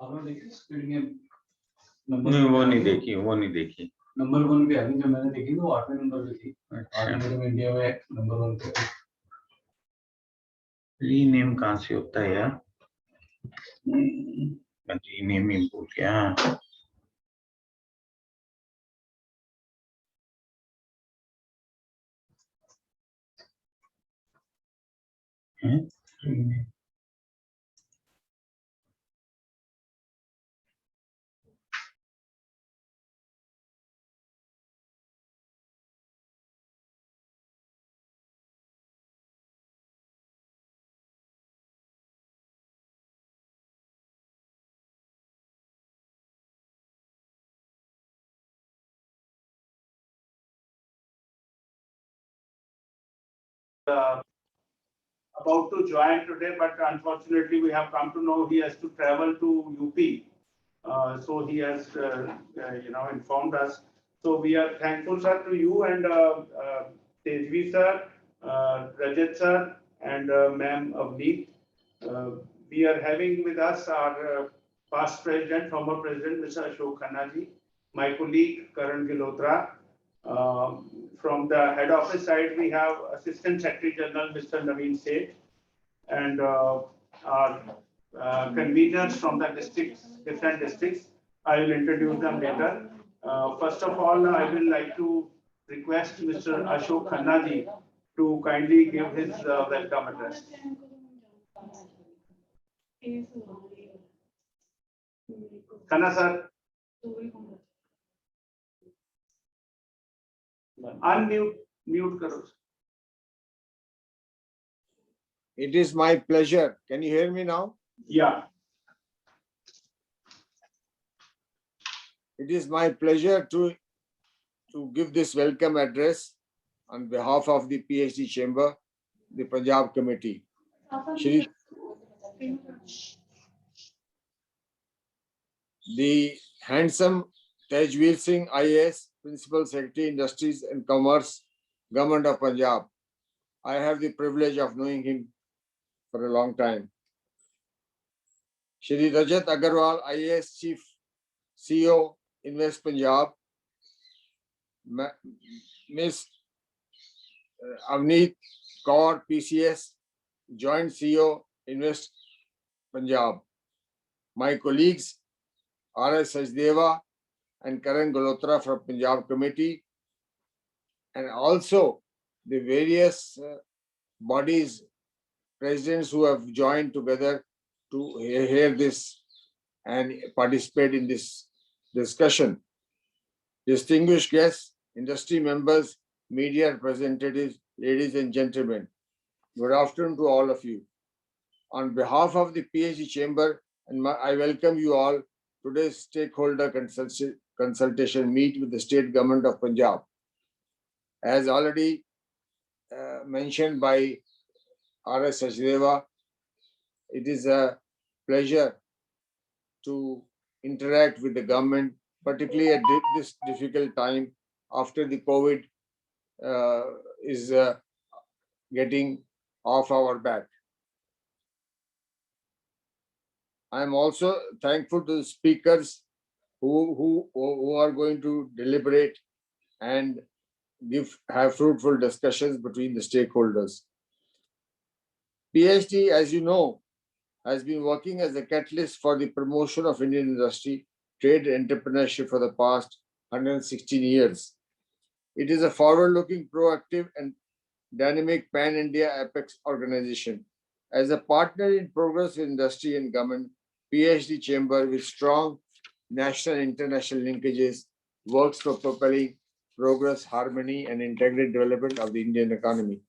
आपने देखी squid game? Number नहीं, वो नहीं देखी। नंबर 1 पे आती, जब मैंने देखी तो 8वें नंबर पे थी। 8 नंबर में इंडिया में नंबर 1 पे। रीनेम कहाँ से होता है यार? रीनेम ही भूल गया। Rename about to join today, but unfortunately we have come to know he has to travel to UP. So he has, informed us. So we are thankful, sir, to you and Tejvi sir, Rajat sir, and Ma'am Avneet. We are having with us our past president, former president, Mr. Ashok Khanna ji, my colleague Karan Gilotra. From the head office side, we have Assistant Secretary General Mr. Naveen Seth, and our conveners from the districts, different districts. I will introduce them later. First of all, I will like to request Mr. Ashok Khanna ji to kindly give his welcome address. Khanna sir. Unmute karo. It is my pleasure. Can you hear me now? Yeah. It is my pleasure to give this welcome address on behalf of the PhD Chamber, the Punjab Committee. Shri, the handsome Tejveer Singh IAS, Principal Secretary, Industries and Commerce, Government of Punjab. I have the privilege of knowing him for a long time. Shri Rajat Agarwal, IAS Chief CEO, Invest Punjab. Ms. Avneet Kaur, PCS, Joint CEO, Invest Punjab. My colleagues, R.S. Sachdeva and Karan Galotra from Punjab Committee, and also the various bodies, presidents who have joined together to hear this and participate in this discussion. Distinguished guests, industry members, media representatives, ladies and gentlemen, good afternoon to all of you. On behalf of the PhD Chamber, I welcome you all to today's stakeholder consultation meet with the State Government of Punjab. As already mentioned by R.S. Sachdeva, it is a pleasure to interact with the government, particularly at this difficult time after the COVID is getting off our back. I am also thankful to the speakers who are going to deliberate and have fruitful discussions between the stakeholders. PhD, as you know, has been working as a catalyst for the promotion of Indian industry, trade and entrepreneurship for the past 116 years. It is a forward-looking, proactive and dynamic pan-India apex organization. As a partner in progress with industry and government, PhD Chamber with strong national and international linkages works for propelling progress, harmony and integrated development of the Indian economy.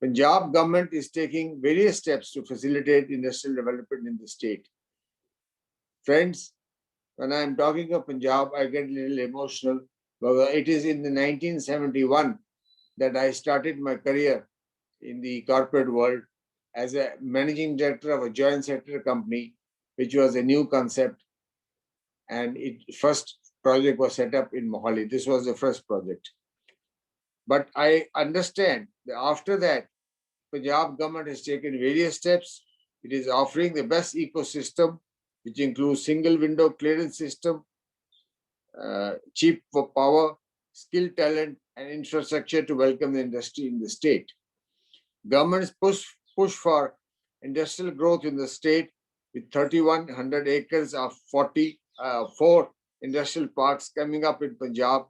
Punjab government is taking various steps to facilitate industrial development in the state. Friends, when I am talking of Punjab, I get a little emotional because it is in the 1971 that I started my career in the corporate world as a managing director of a joint sector company, which was a new concept. And its first project was set up in Mohali. This was the first project. But I understand that after that, Punjab government has taken various steps. It is offering the best ecosystem, which includes single window clearance system, cheap for power, skilled talent, and infrastructure to welcome the industry in the state. Government's push for industrial growth in the state with 3,100 acres of 44 industrial parks coming up in Punjab,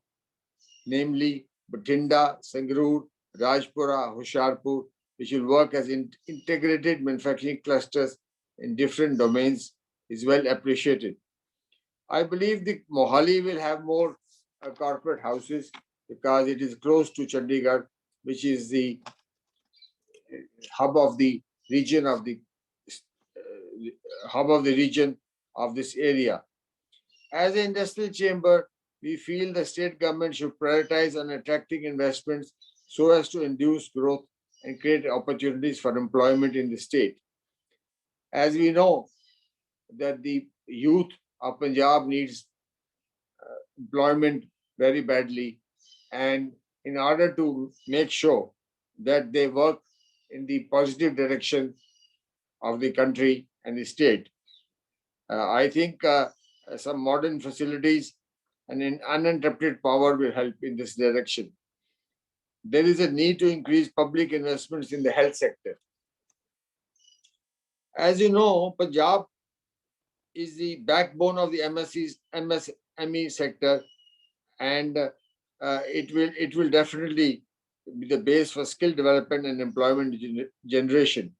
namely Bathinda, Sangrur, Rajpura, Hoshiarpur, which will work as integrated manufacturing clusters in different domains, is well appreciated. I believe the Mohali will have more corporate houses because it is close to Chandigarh, which is the hub of the region of this area. As an industrial chamber, we feel the state government should prioritize on attracting investments so as to induce growth and create opportunities for employment in the state. As we know that the youth of Punjab needs employment very badly, and in order to make sure that they work in the positive direction of the country and the state, I think some modern facilities and an uninterrupted power will help in this direction. There is a need to increase public investments in the health sector. As you know, Punjab is the backbone of the MSME sector, and it will definitely be the base for skill development and employment generation.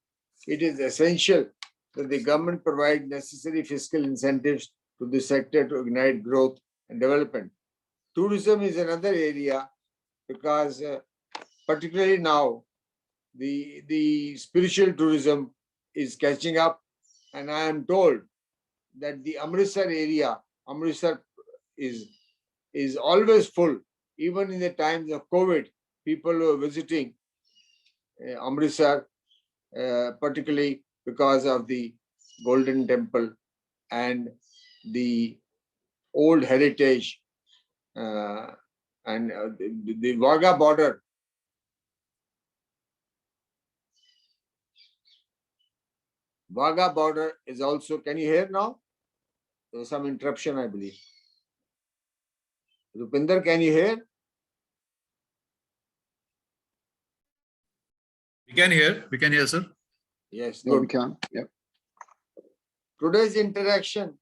It is essential that the government provide necessary fiscal incentives to the sector to ignite growth and development. Tourism is another area because particularly now the spiritual tourism is catching up, and I am told that the Amritsar area, Amritsar is always full. Even in the times of COVID, people were visiting Amritsar, particularly because of the Golden Temple and the old heritage and the Wagah border. Wagah border is also, can you hear now? There was some interruption, I believe. Rupinder, can you hear? We can hear, sir. Yes, No, we good. can. Yeah. Today's interaction,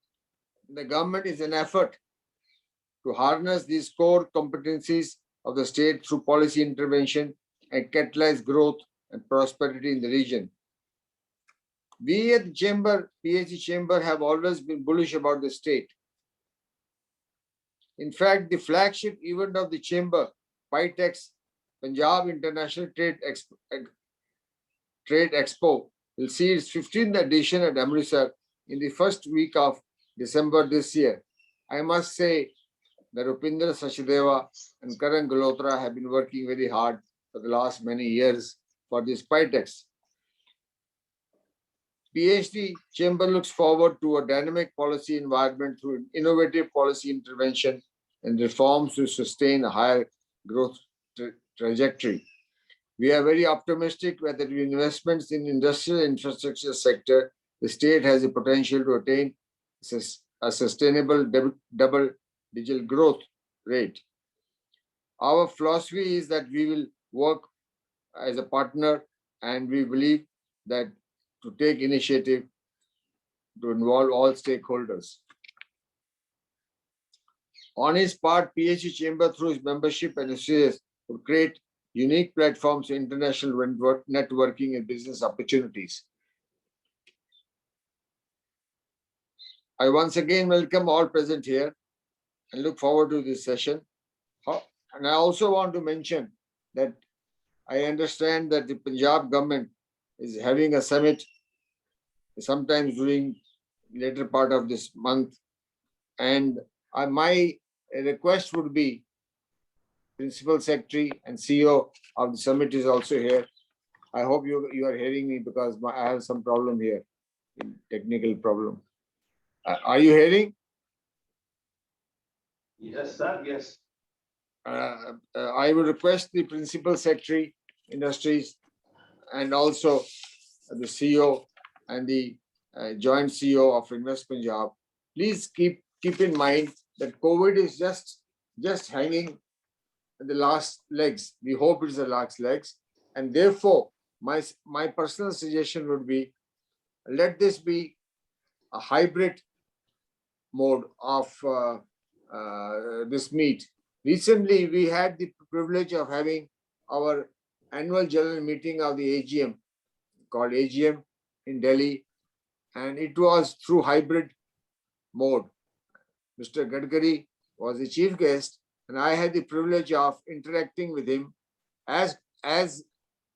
the government is an effort to harness these core competencies of the state through policy intervention and catalyze growth and prosperity in the region. We at the Chamber, PhD Chamber, have always been bullish about the state. In fact, the flagship event of the Chamber, PITEX, Punjab International Trade Expo, will see its 15th edition at Amritsar in the first week of December this year. I must say that Rupinder Sachdeva and Karan Galotra have been working very hard for the last many years for this PITEX. PhD Chamber looks forward to a dynamic policy environment through innovative policy intervention and reforms to sustain a higher growth trajectory. We are very optimistic that with investments in industrial infrastructure sector, the state has the potential to attain a sustainable double-digit growth rate. Our philosophy is that we will work as a partner, and we believe that to take initiative to involve all stakeholders. On his part, PhD Chamber, through its membership and associates, will create unique platforms for international networking and business opportunities. I once again welcome all present here and look forward to this session. And I also want to mention that I understand that the Punjab government is having a summit sometimes during later part of this month, and my request would be Principal Secretary and CEO of the summit is also here. I hope you are hearing me because I have some problem here, technical problem. Are you hearing? Yes, sir. Yes. I will request the Principal Secretary, Industries, and also the CEO and the Joint CEO of Invest Punjab, please keep in mind that COVID is just hanging the last legs. We hope it's the last legs, and therefore my personal suggestion would be, let this be a hybrid mode of this meet. Recently, we had the privilege of having our annual general meeting of the AGM, called AGM in Delhi, and it was through hybrid mode. Mr. Gadkari was the chief guest, and I had the privilege of interacting with him as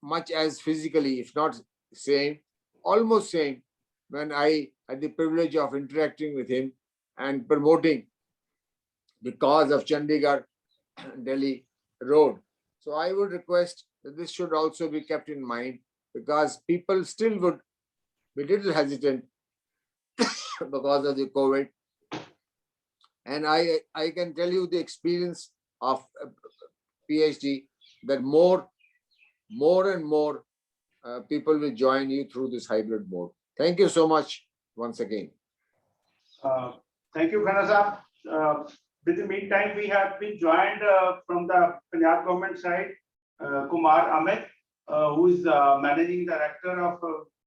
much as physically, if not same, almost same, when I had the privilege of interacting with him and promoting the cause of Chandigarh Delhi road. So I would request that this should also be kept in mind, because people still would be little hesitant because of the COVID. And I can tell you the experience of PhD that more and more people will join you through this hybrid mode. Thank you so much once again. Thank you, Khana Saab. In the meantime, we have been joined from the Punjab government side, Kumar Amit, who is Managing Director of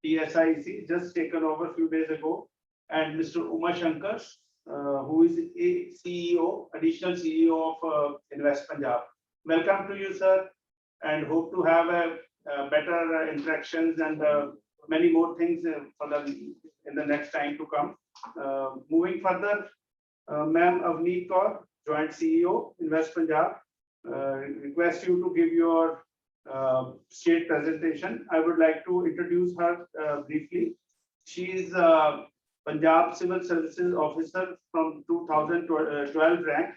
PSIC, just taken over a few days ago, and Mr. Uma Shankar, who is a CEO, additional CEO of Invest Punjab. Welcome to you, sir, and hope to have better interactions and many more things in the next time to come. Moving further, Ma'am Avneet Kaur, Joint CEO, Invest Punjab, request you to give your state presentation. I would like to introduce her briefly. She is Punjab Civil Services Officer from 2012 rank,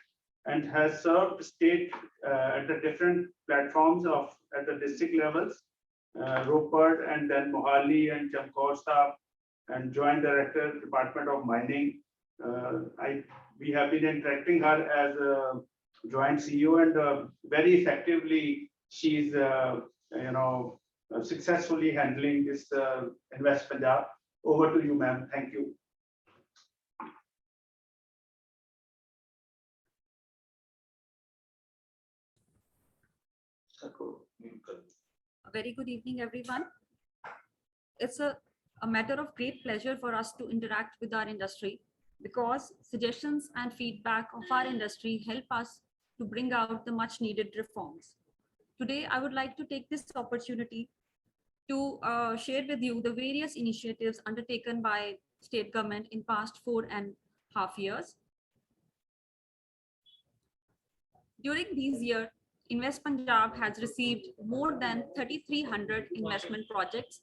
and has served state at the different platforms at the district levels, Ropar and then Mohali and Chamkaur Sahib, and Joint Director, Department of Mining. We have been interacting her as a joint CEO, and very effectively she's successfully handling this Invest Punjab. Over to you, ma'am. Thank you. A very good evening, everyone. It's a matter of great pleasure for us to interact with our industry, because suggestions and feedback of our industry help us to bring out the much needed reforms. Today, I would like to take this opportunity to share with you the various initiatives undertaken by state government in past 4.5 years. During these years, Invest Punjab has received more than 3,300 investment projects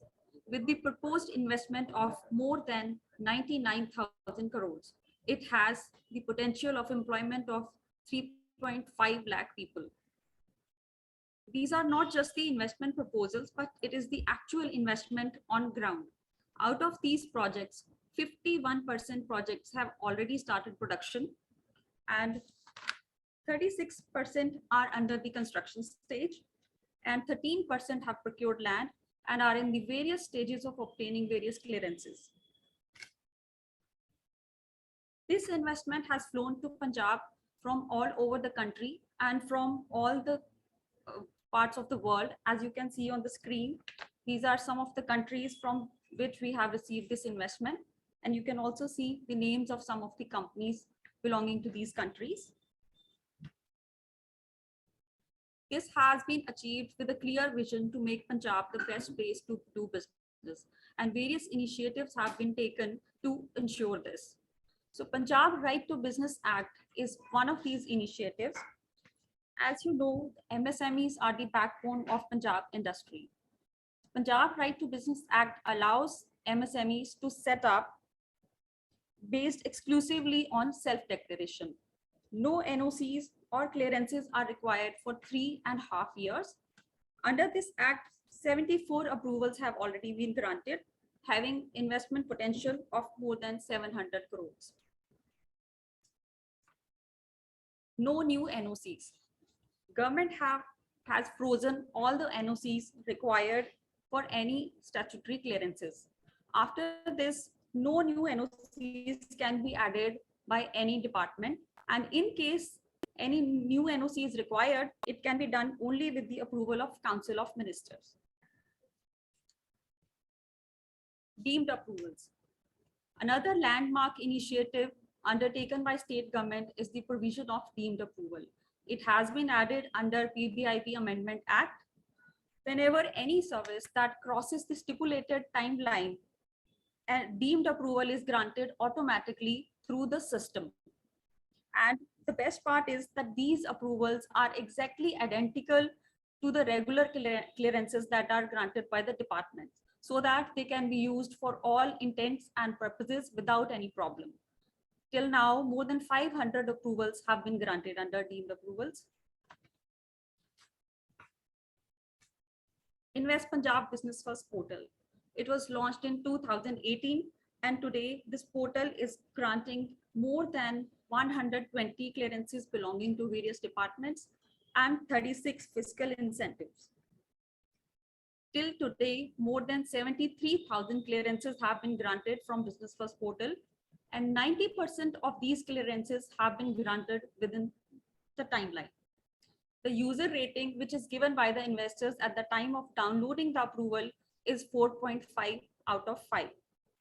with the proposed investment of more than 99,000 crores. It has the potential of employment of 3.5 lakh people. These are not just the investment proposals, but it is the actual investment on ground. Out of these projects, 51% projects have already started production, and 36% are under the construction stage, and 13% have procured land and are in the various stages of obtaining various clearances. This investment has flown to Punjab from all over the country and from all the parts of the world. As you can see on the screen, these are some of the countries from which we have received this investment, and you can also see the names of some of the companies belonging to these countries. This has been achieved with a clear vision to make Punjab the best place to do business, and various initiatives have been taken to ensure this. So Punjab Right to Business Act is one of these initiatives. As you know, MSMEs are the backbone of Punjab industry. Punjab Right to Business Act allows MSMEs to set up based exclusively on self-declaration. No NOCs or clearances are required for 3.5 years. Under this act, 74 approvals have already been granted, having investment potential of more than 700 crores. No new NOCs. Government has frozen all the NOCs required for any statutory clearances. After this, no new NOCs can be added by any department. And in case any new NOC is required, it can be done only with the approval of Council of Ministers. Deemed approvals. Another landmark initiative undertaken by state government is the provision of deemed approval. It has been added under PBIP Amendment Act. Whenever any service that crosses the stipulated timeline, and deemed approval is granted automatically through the system. And the best part is that these approvals are exactly identical to the regular clearances that are granted by the department, so that they can be used for all intents and purposes without any problem. Till now, more than 500 approvals have been granted under deemed approvals. Invest Punjab Business First portal. It was launched in 2018, and today this portal is granting more than 120 clearances belonging to various departments and 36 fiscal incentives. Till today, more than 73,000 clearances have been granted from Business First portal, and 90% of these clearances have been granted within the timeline. The user rating, which is given by the investors at the time of downloading the approval, is 4.5 out of 5.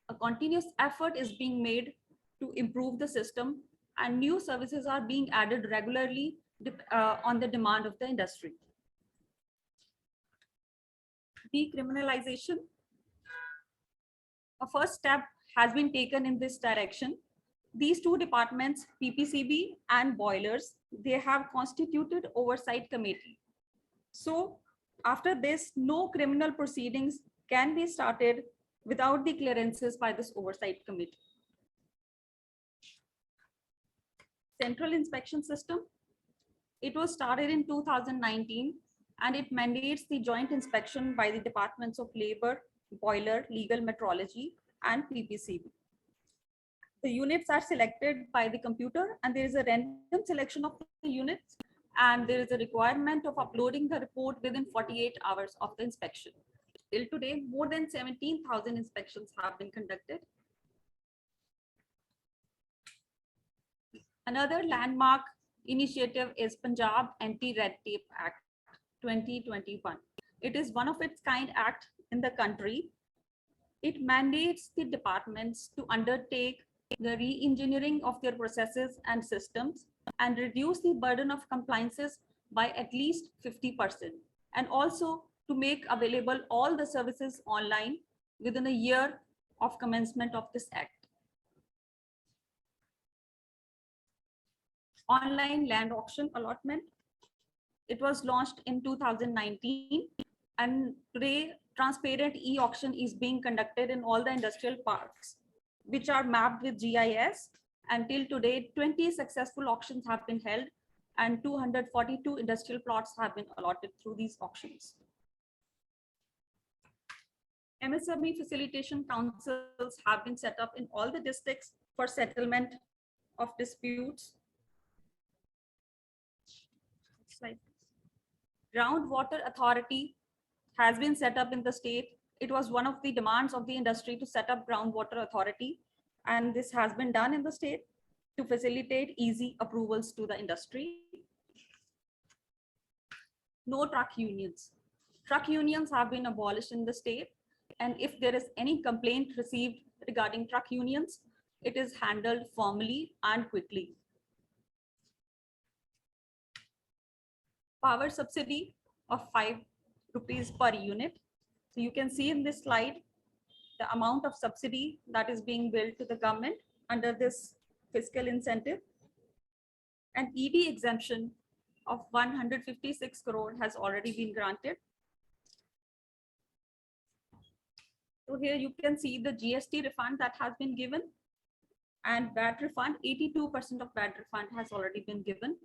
A continuous effort is being made to improve the system, and new services are being added regularly on the demand of the industry. Decriminalization. A first step has been taken in this direction. These two departments, PPCB and boilers, they have constituted oversight committee. So after this, no criminal proceedings can be started without the clearances by this oversight committee. Central inspection system. It was started in 2019, and it mandates the joint inspection by the departments of labor, boiler, legal metrology, and PPCB. The units are selected by the computer, and there is a random selection of the units, and there is a requirement of uploading the report within 48 hours of the inspection. Till today, more than 17,000 inspections have been conducted. Another landmark initiative is Punjab Anti-Red Tape Act 2021. It is one of its kind act in the country. It mandates the departments to undertake the re-engineering of their processes and systems and reduce the burden of compliances by at least 50%, and also to make available all the services online within a year of commencement of this act. Online land auction allotment. It was launched in 2019, and today transparent e-auction is being conducted in all the industrial parks, which are mapped with GIS. Until today, 20 successful auctions have been held, and 242 industrial plots have been allotted through these auctions. MSME facilitation councils have been set up in all the districts for settlement of disputes. Slide. Groundwater Authority has been set up in the state. It was one of the demands of the industry to set up Groundwater Authority, and this has been done in the state to facilitate easy approvals to the industry. No truck unions. Truck unions have been abolished in the state, and if there is any complaint received regarding truck unions, it is handled formally and quickly. Power subsidy of 5 rupees per unit. So you can see in this slide the amount of subsidy that is being billed to the government under this fiscal incentive. An ED exemption of 156 crore has already been granted. So here you can see the GST refund that has been given, and VAT refund, 82% of VAT refund has already been given.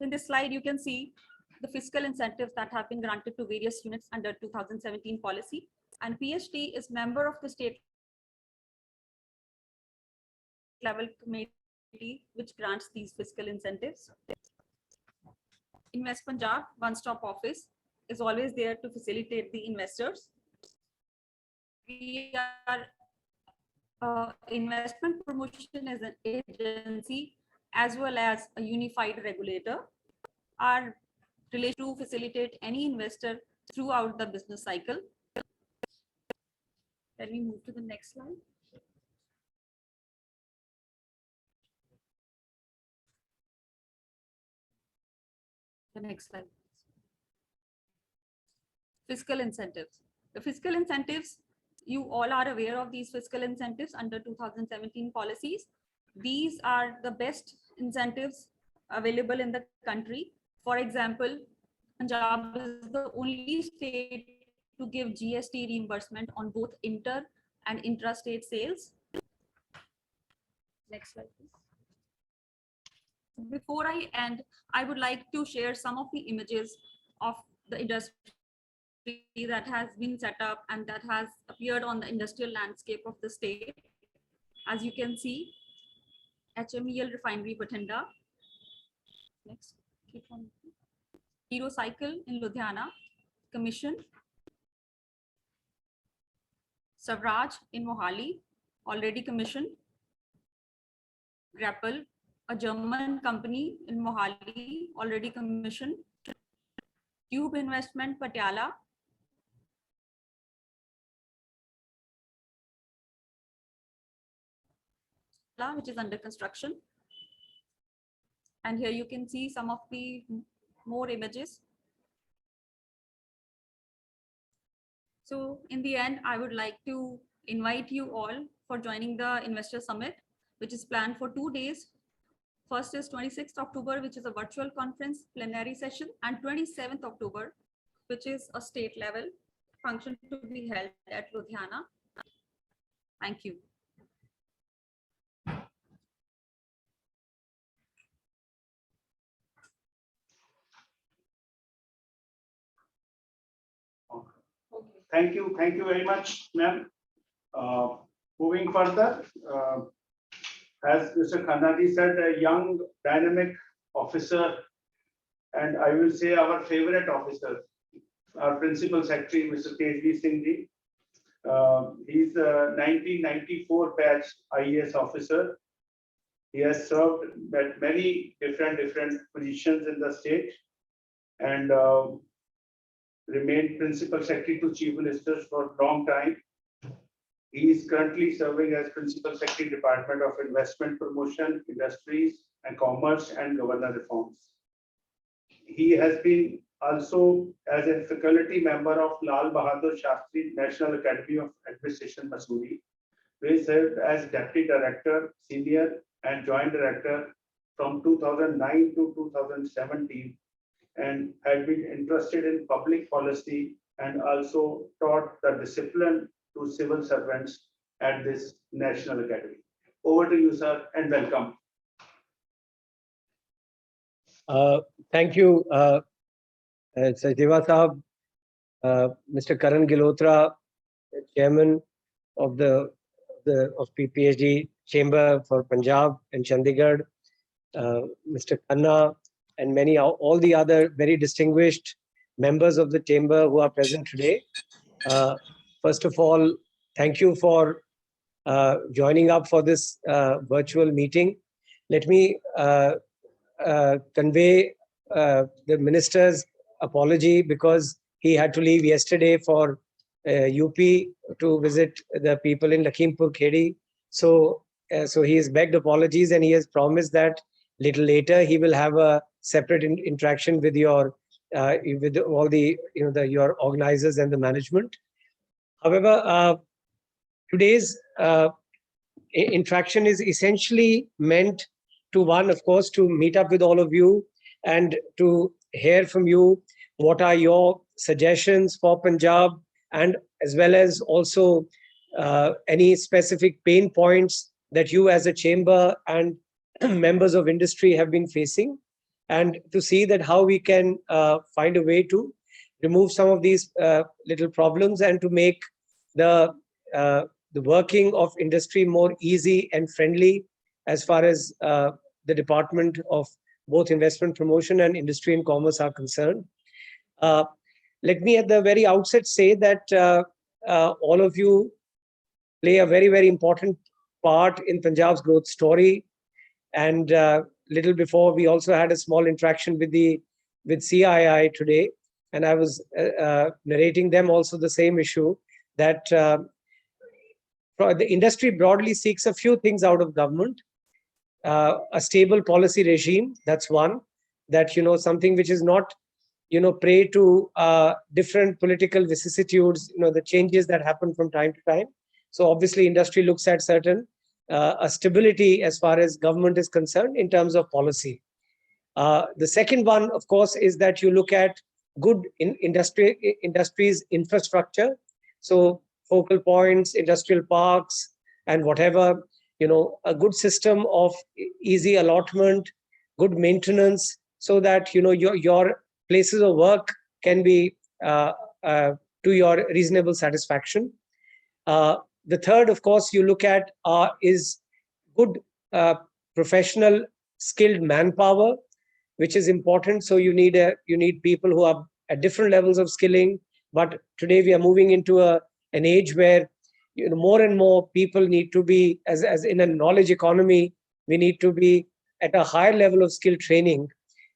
In this slide, you can see the fiscal incentives that have been granted to various units under 2017 policy, and PHT is member of the state level committee which grants these fiscal incentives. Invest Punjab One Stop Office is always there to facilitate the investors. We are investment promotion as an agency as well as a unified regulator. Our relation to facilitate any investor throughout the business cycle. Can we move to the next slide? The next slide. Fiscal incentives. The fiscal incentives, you all are aware of these fiscal incentives under 2017 policies. These are the best incentives available in the country. For example, Punjab is the only state to give GST reimbursement on both inter and intrastate sales. Next slide, please. Before I end, I would like to share some of the images of the industry that has been set up and that has appeared on the industrial landscape of the state. As you can see, HMEL Refinery Bathinda. Next, keep on. Hero Cycle in Ludhiana, commission. Savraj in Mohali, already commissioned. Grapple, a German company in Mohali, already commissioned. Tube Investment Patiala. Which is under construction. And here you can see some of the more images. So in the end, I would like to invite you all for joining the Investor Summit, which is planned for 2 days. First is 26th October, which is a virtual conference plenary session, and 27th October, which is a state level function to be held at Ludhiana. Thank you. Thank you very much, ma'am. Moving further, as Mr. Khanna said, a young, dynamic officer, and I will say our favorite officer, our Principal Secretary, Mr. Tejveer Singh Ji. He's a 1994 batch IAS officer. He has served at many different positions in the state and remained Principal Secretary to Chief Ministers for a long time. He is currently serving as Principal Secretary, Department of Investment Promotion, Industries and Commerce and Governor Reforms. He has been also as a faculty member of Lal Bahadur Shastri National Academy of Administration, Mussoorie, where he served as Deputy Director, Senior and Joint Director from 2009 to 2017, and had been interested in public policy and also taught the discipline to civil servants at this National Academy. Over to you, sir, and welcome. Thank you, Sajdeva Sahab, Mr. Karan Gilotra, Chairman of PPHD Chamber for Punjab and Chandigarh, Mr. Khanna, and all the other very distinguished members of the chamber who are present today. First of all, thank you for joining up for this virtual meeting. Let me convey the minister's apology because he had to leave yesterday for UP to visit the people in Lakhimpur Kheri. So he has begged apologies, and he has promised that little later he will have a separate interaction with your with all the your organizers and the management. However, today's interaction is essentially meant to, one, of course, to meet up with all of you and to hear from you what are your suggestions for Punjab, and as well as also any specific pain points that you as a chamber and members of industry have been facing, and to see that how we can find a way to remove some of these little problems and to make the working of industry more easy and friendly as far as the Department of both Investment Promotion and Industry and Commerce are concerned. let me at the very outset say that all of you play a very, very important part in Punjab's growth story. And little before, we also had a small interaction with CII today, and I was narrating them also the same issue, that the industry broadly seeks a few things out of government. A stable policy regime, that's one. That, you know, something which is not, you know, prey to different political vicissitudes, you know, the changes that happen from time to time. So obviously industry looks at certain a stability as far as government is concerned in terms of policy. The second one, of course, is that you look at good industries infrastructure. So focal points, industrial parks, and whatever, you know, a good system of easy allotment, good maintenance, so that, you know, your places of work can be to your reasonable satisfaction. The third, of course, you look at is good professional skilled manpower, which is important. So you need people who are at different levels of skilling. But today we are moving into an age where, you know, more and more people need to be, as in a knowledge economy, we need to be at a higher level of skill training.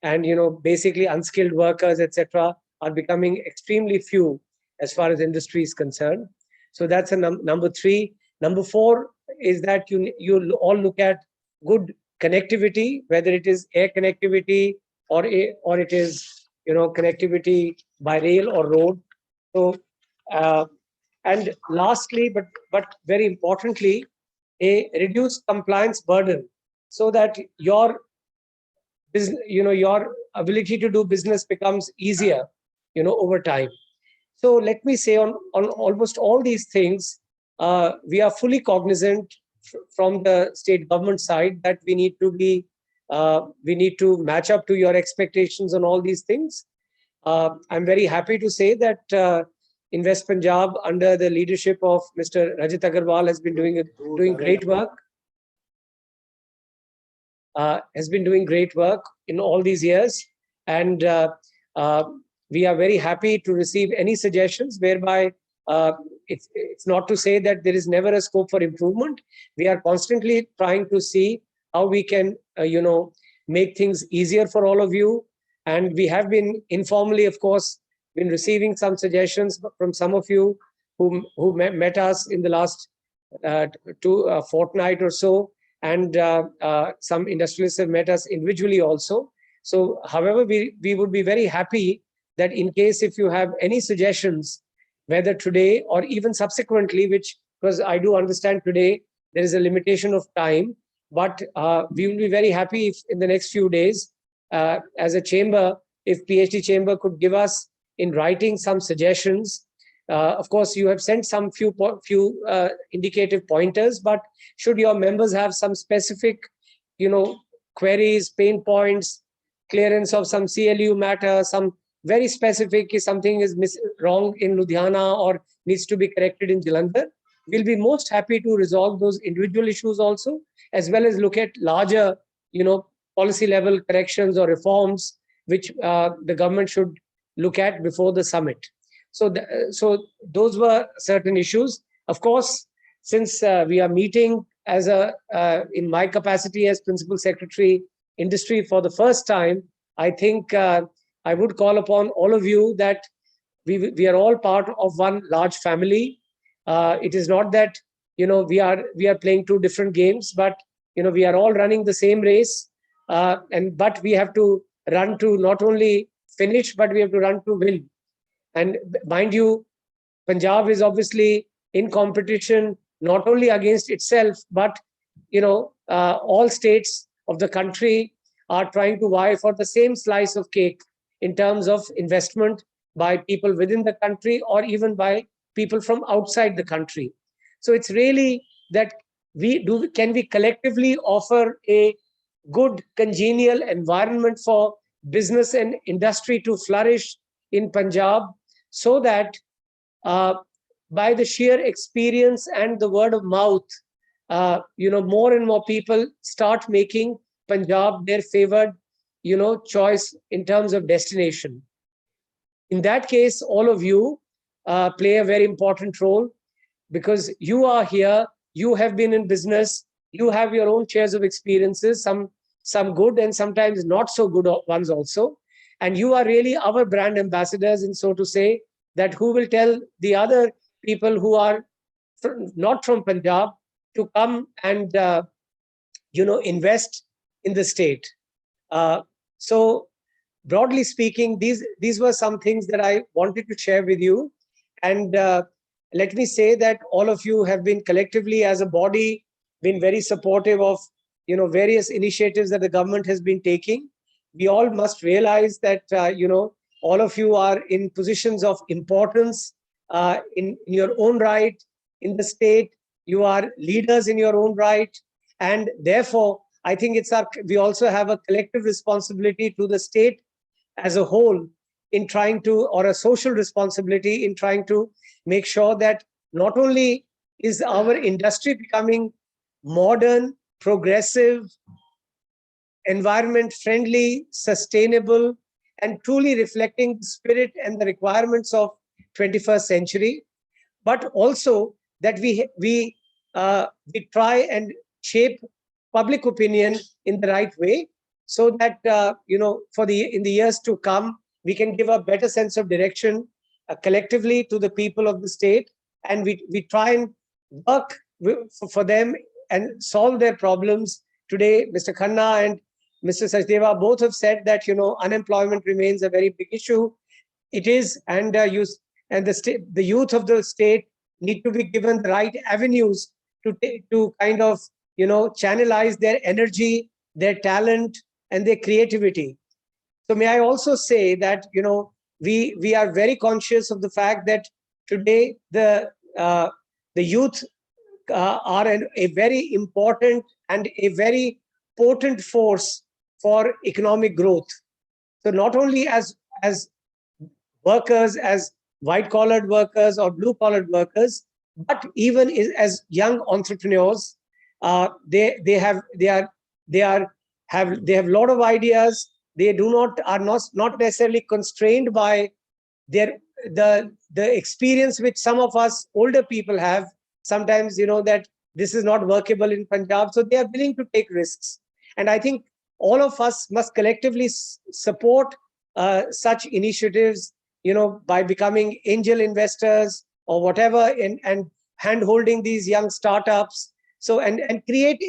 And, you know, basically unskilled workers, etc., are becoming extremely few as far as industry is concerned. So that's a number three. Number four is that you all look at good connectivity, whether it is air connectivity or it is, you know, connectivity by rail or road. So and lastly, but very importantly, a reduced compliance burden, so that your business, you know, your ability to do business becomes easier, you know, over time. So let me say on almost all these things, we are fully cognizant from the state government side that we need to match up to your expectations on all these things. I'm very happy to say that Invest Punjab, under the leadership of Mr. Rajat Agarwal, has been doing great work. Has been doing great work in all these years, and we are very happy to receive any suggestions whereby it's not to say that there is never a scope for improvement. We are constantly trying to see how we can, you know, make things easier for all of you. And we have been informally, of course, been receiving some suggestions from some of you who met us in the last fortnight or so. And some industrialists have met us individually also. So, however, we would be very happy that in case if you have any suggestions, whether today or even subsequently, which, because I do understand today there is a limitation of time, but we will be very happy if in the next few days, as a chamber, if PhD chamber could give us in writing some suggestions. Of course, you have sent some few indicative pointers, but should your members have some specific, you know, queries, pain points, clearance of some CLU matter, some very specific, if something is wrong in Ludhiana or needs to be corrected in Jalandhar, we'll be most happy to resolve those individual issues also, as well as look at larger, you know, policy level corrections or reforms, which the government should look at before the summit. So those were certain issues. Of course, since we are meeting as in my capacity as Principal Secretary Industry for the first time, I think I would call upon all of you that we are all part of one large family. It is not that, you know, we are playing two different games, but, you know, we are all running the same race, but we have to run to not only finish, but we have to run to win. And mind you, Punjab is obviously in competition not only against itself, but, you know, all states of the country are trying to vie for the same slice of cake in terms of investment by people within the country or even by people from outside the country. So it's really that can we collectively offer a good congenial environment for business and industry to flourish in Punjab, so that by the sheer experience and the word of mouth, you know, more and more people start making Punjab their favored, you know, choice in terms of destination. in that case, all of you play a very important role, because you are here, you have been in business, you have your own shares of experiences, some good and sometimes not so good ones also. And you are really our brand ambassadors, and so to say, that who will tell the other people who are not from Punjab to come and invest in the state. So broadly speaking, these were some things that I wanted to share with you. And let me say that all of you have been collectively as a body been very supportive of various initiatives that the government has been taking. We all must realize that all of you are in positions of importance in your own right in the state. You are leaders in your own right, and therefore I think we also have a collective responsibility to the state as a whole in trying to, or a social responsibility in trying to make sure that not only is our industry becoming modern, progressive, environment friendly, sustainable, and truly reflecting the spirit and the requirements of 21st century, but also that we try and shape public opinion in the right way, so that in the years to come we can give a better sense of direction collectively to the people of the state, and we try and work for them and solve their problems. Today, Mr. Khanna and Mr. Sachdeva both have said that unemployment remains a very big issue. It is, and the youth of the state need to be given the right avenues to kind of channelize their energy, their talent, and their creativity. So may I also say that we are very conscious of the fact that today the youth are a very important and a very potent force for economic growth. So not only as workers, as white-collared workers or blue-collared workers, but even as young entrepreneurs, they have a lot of ideas. They are not necessarily constrained by the experience which some of us older people have. Sometimes that this is not workable in Punjab, so they are willing to take risks. And I think all of us must collectively support such initiatives, by becoming angel investors or whatever, and hand-holding these young startups. So and create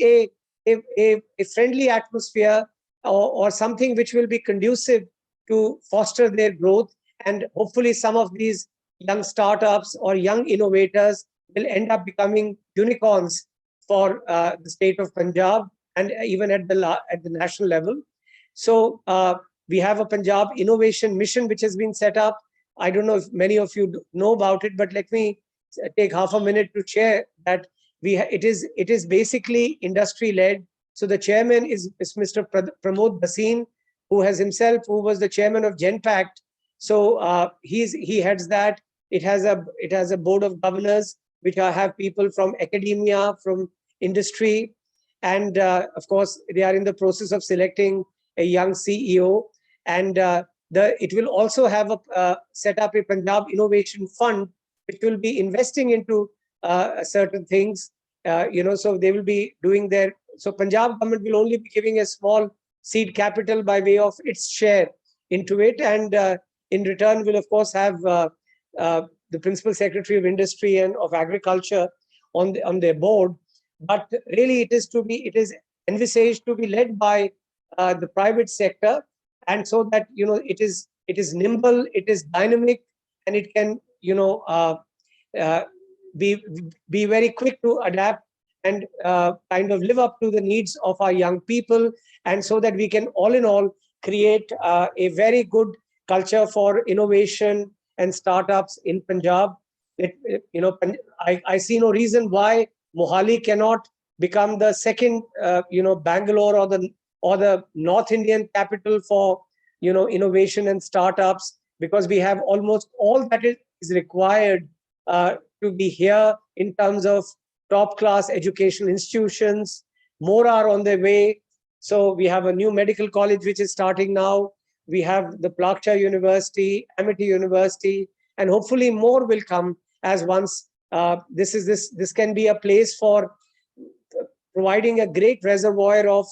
a friendly atmosphere or something which will be conducive to foster their growth. And hopefully some of these young startups or young innovators will end up becoming unicorns for the state of Punjab, and even at the national level. So we have a Punjab Innovation Mission which has been set up. I don't know if many of you know about it, but let me take half a minute to share that it is basically industry led. So the chairman is Mr. Pramod Bhasin, who was the chairman of Genpact. So he heads that. It has a board of governors which have people from academia, from industry, and of course they are in the process of selecting a young CEO. And it will also have set up a Punjab Innovation Fund which will be investing into certain things. So they will be doing so Punjab government will only be giving a small seed capital by way of its share into it, and in return will of course have the Principal Secretary of Industry and of Agriculture on their board. But really it is envisaged to be led by the private sector, and so that it is nimble, it is dynamic, and it can be very quick to adapt and kind of live up to the needs of our young people, and so that we can all in all create a very good culture for innovation and startups in Punjab. I see no reason why Mohali cannot become the second Bangalore or the North Indian capital for innovation and startups, because we have almost all that is required to be here in terms of top class educational institutions. More are on their way. So we have a new medical college which is starting now. We have the Plaksha University, Amity University, and hopefully more will come as once this can be a place for providing a great reservoir of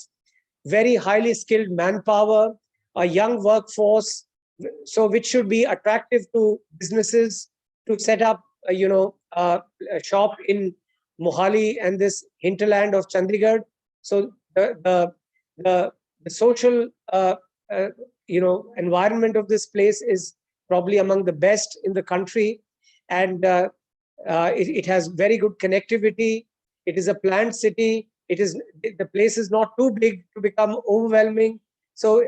very highly skilled manpower, a young workforce, so which should be attractive to businesses to set up, a shop in Mohali and this hinterland of Chandigarh. So the social, environment of this place is probably among the best in the country, and it has very good connectivity. It is a planned city. The place is not too big to become overwhelming. So,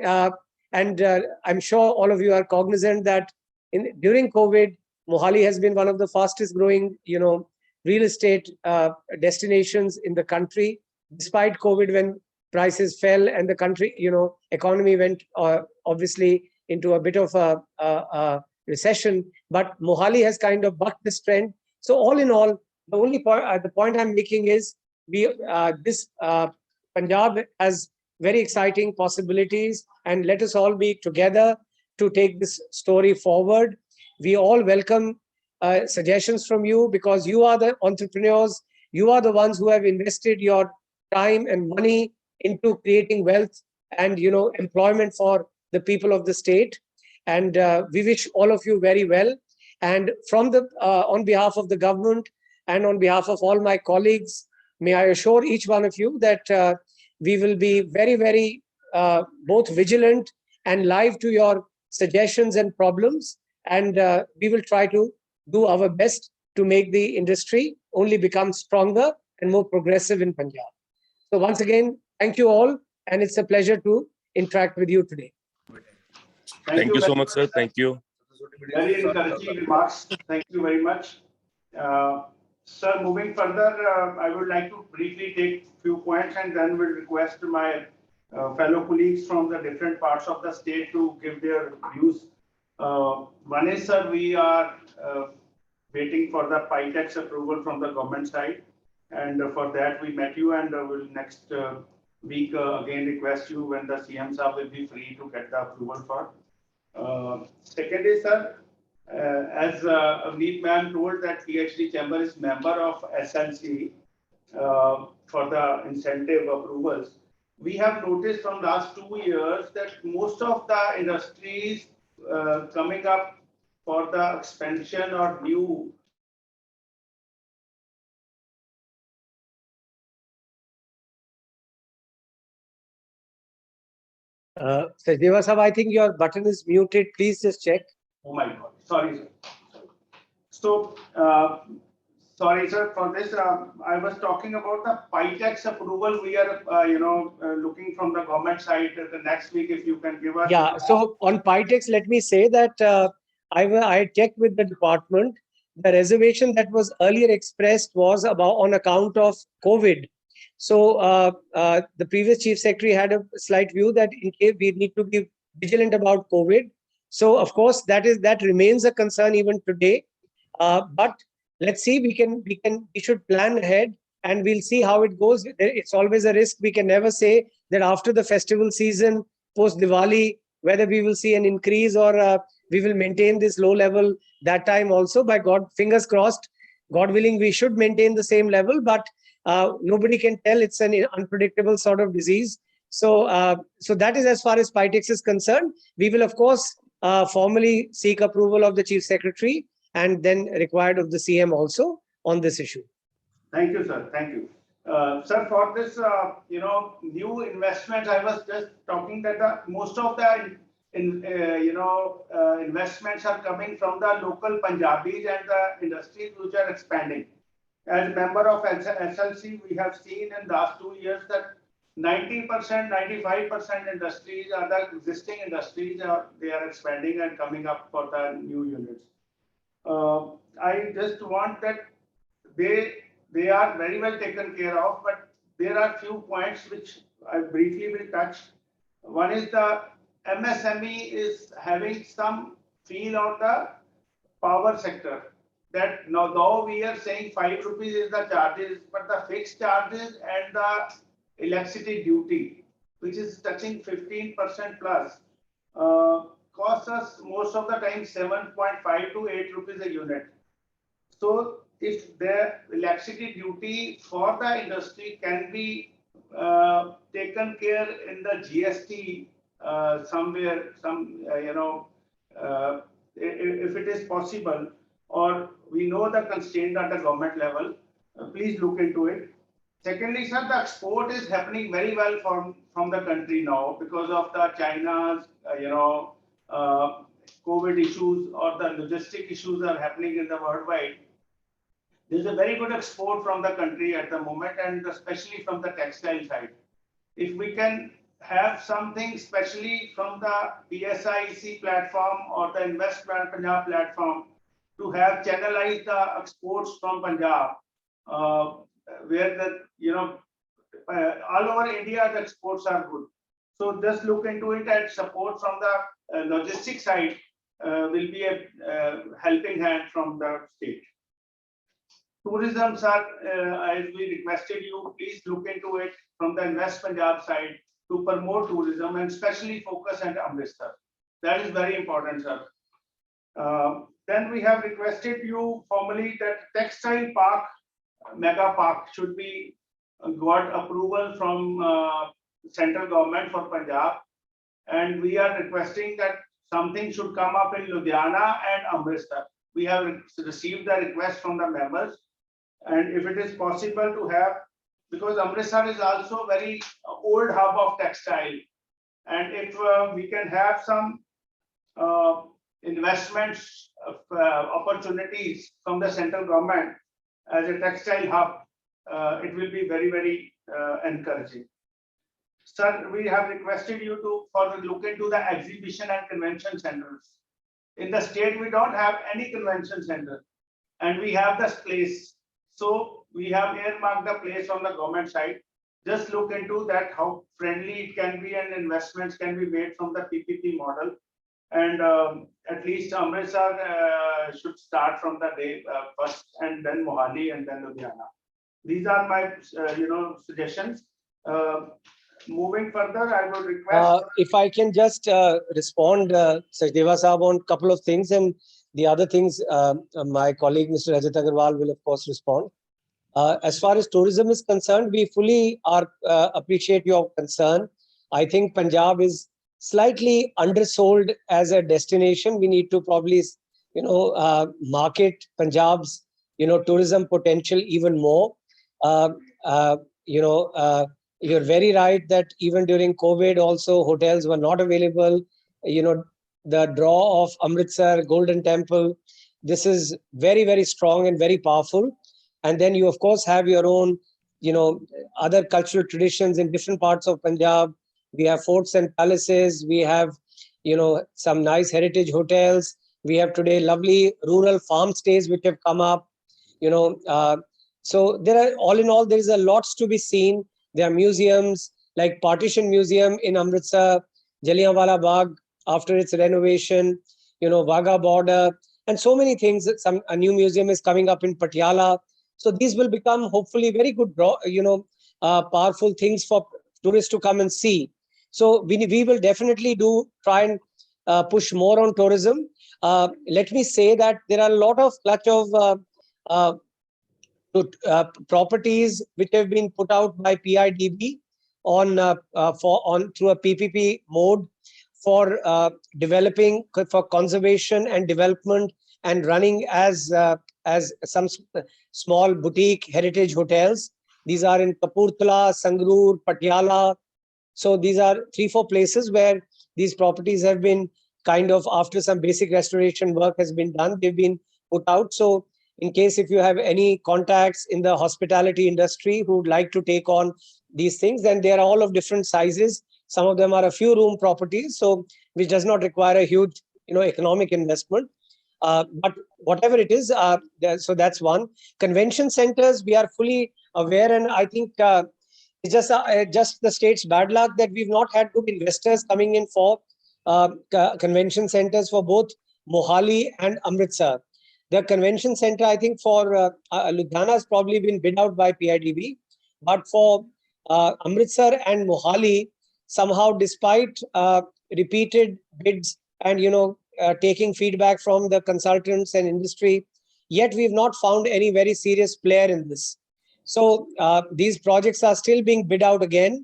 I'm sure all of you are cognizant that during COVID, Mohali has been one of the fastest growing, real estate destinations in the country, despite COVID, when prices fell and the country, economy went obviously into a bit of a recession. But Mohali has kind of bucked this trend. So all in all, the point I'm making is Punjab has very exciting possibilities, and let us all be together to take this story forward. We all welcome suggestions from you, because you are the entrepreneurs. You are the ones who have invested your time and money into creating wealth and employment for the people of the state. And we wish all of you very well. And from on behalf of the government and on behalf of all my colleagues, may I assure each one of you that we will be very, very both vigilant and live to your suggestions and problems. And we will try to do our best to make the industry only become stronger and more progressive in Punjab. So once again, thank you all. And it's a pleasure to interact with you today. Thank you so much, sir. Thank you. Very encouraging remarks. Thank you very much. Sir, moving further, I would like to briefly take a few points and then will request my fellow colleagues from the different parts of the state to give their views. One is, sir, we are waiting for the PITEX approval from the government side. And for that, we met you, and will next week again request you when the CM Saab will be free to get the approval for. Second is, sir, as Avneet ma'am told that PhD Chamber is member of SLC for the incentive approvals. We have noticed from last 2 years that most of the industries coming up for the expansion or new Sachdeva Sahab, I think your button is muted. Please just check. Oh my God, sorry, sir. So, sorry, sir, for this. I was talking about the PITEX approval. We are, looking from the government side the next week, if you can give us. Yeah, so on PITEX, let me say that I checked with the department. The reservation that was earlier expressed was on account of COVID. So the previous chief secretary had a slight view that in case we need to be vigilant about COVID. So of course that remains a concern even today. But let's see, we should plan ahead, and we'll see how it goes. It's always a risk. We can never say that after the festival season, post Diwali, whether we will see an increase or we will maintain this low level that time also. By God, fingers crossed, God willing, we should maintain the same level, but nobody can tell. It's an unpredictable sort of disease. So, so that is as far as PITEX is concerned. We will, of course, formally seek approval of the Chief Secretary and then required of the CM also on this issue. Thank you, sir. Thank you. Sir, for this, new investment, I was just talking that most of the investments are coming from the local Punjabis and the industries which are expanding. As member of SLC, we have seen in the last 2 years that 90%, 95% industries are the existing industries. They are expanding and coming up for the new units. I just want that they are very well taken care of, but there are few points which I briefly will touch. One is the MSME is having some feel on the power sector. That now, though we are saying 5 rupees is the charges, but the fixed charges and the electricity duty, which is touching 15% plus, costs us most of the time 7.5 to 8 rupees a unit. So if the electricity duty for the industry can be taken care in the GST somewhere, if it is possible, or we know the constraint at the government level, please look into it. Secondly, sir, the export is happening very well from the country now because of the China's, COVID issues or the logistic issues are happening in the worldwide. There's a very good export from the country at the moment, and especially from the textile side. If we can have something, especially from the PSIC platform or the Invest Punjab platform, to have channelized the exports from Punjab, where all over India the exports are good. So just look into it, and support from the logistics side will be a helping hand from the state. Tourism, sir, as we requested you, please look into it from the Invest Punjab side to promote tourism and especially focus on Amritsar. That is very important, sir. Then we have requested you formally that textile park, mega park, should be got approval from central government for Punjab, and we are requesting that something should come up in Ludhiana and Amritsar. We have received the request from the members, and if it is possible to have, because Amritsar is also very old hub of textile, and if we can have some investments opportunities from the central government as a textile hub, it will be very, very encouraging. Sir, we have requested you to look into the exhibition and convention centers. In the state, we don't have any convention center, and we have this place. So we have earmarked the place on the government side. Just look into that, how friendly it can be, and investments can be made from the PPP model. And at least Amritsar should start from the day first, and then Mohali, and then Ludhiana. These are my suggestions. Moving further, I would request. If I can just respond, Sachdeva Saab, on a couple of things, and the other things, my colleague Mr. Rajat Agarwal will of course respond. As far as tourism is concerned, we fully appreciate your concern. I think Punjab is slightly undersold as a destination. We need to probably, market Punjab's, tourism potential even more. You're very right that even during COVID also hotels were not available. The draw of Amritsar Golden Temple, this is very, very strong and very powerful. And then you of course have your own, other cultural traditions in different parts of Punjab. We have forts and palaces. We have, some nice heritage hotels. We have today lovely rural farm stays which have come up. So there are, all in all, there is a lots to be seen. There are museums like Partition Museum in Amritsar, Jallianwala Bagh after its renovation, Wagah border, and so many things. A new museum is coming up in Patiala. So these will become hopefully very good, powerful things for tourists to come and see. So we will definitely try and push more on tourism. Let me say that there are a lot of clutch of properties which have been put out by PIDB through a PPP mode for developing, for conservation and development, and running as some small boutique heritage hotels. These are in Kapurthala, Sangrur, Patiala. So these are 3-4 places where these properties have been kind of, after some basic restoration work has been done, they've been put out. So in case if you have any contacts in the hospitality industry who would like to take on these things, then they are all of different sizes. Some of them are a few room properties, so which does not require a huge, economic investment. But whatever it is, so that's one. Convention centers, we are fully aware, and I think it's just the state's bad luck that we've not had good investors coming in for convention centers for both Mohali and Amritsar. The convention center, I think, for Ludhiana has probably been bid out by PIDB, but for Amritsar and Mohali, somehow, despite repeated bids and, taking feedback from the consultants and industry. Yet we've not found any very serious player in this. So these projects are still being bid out again.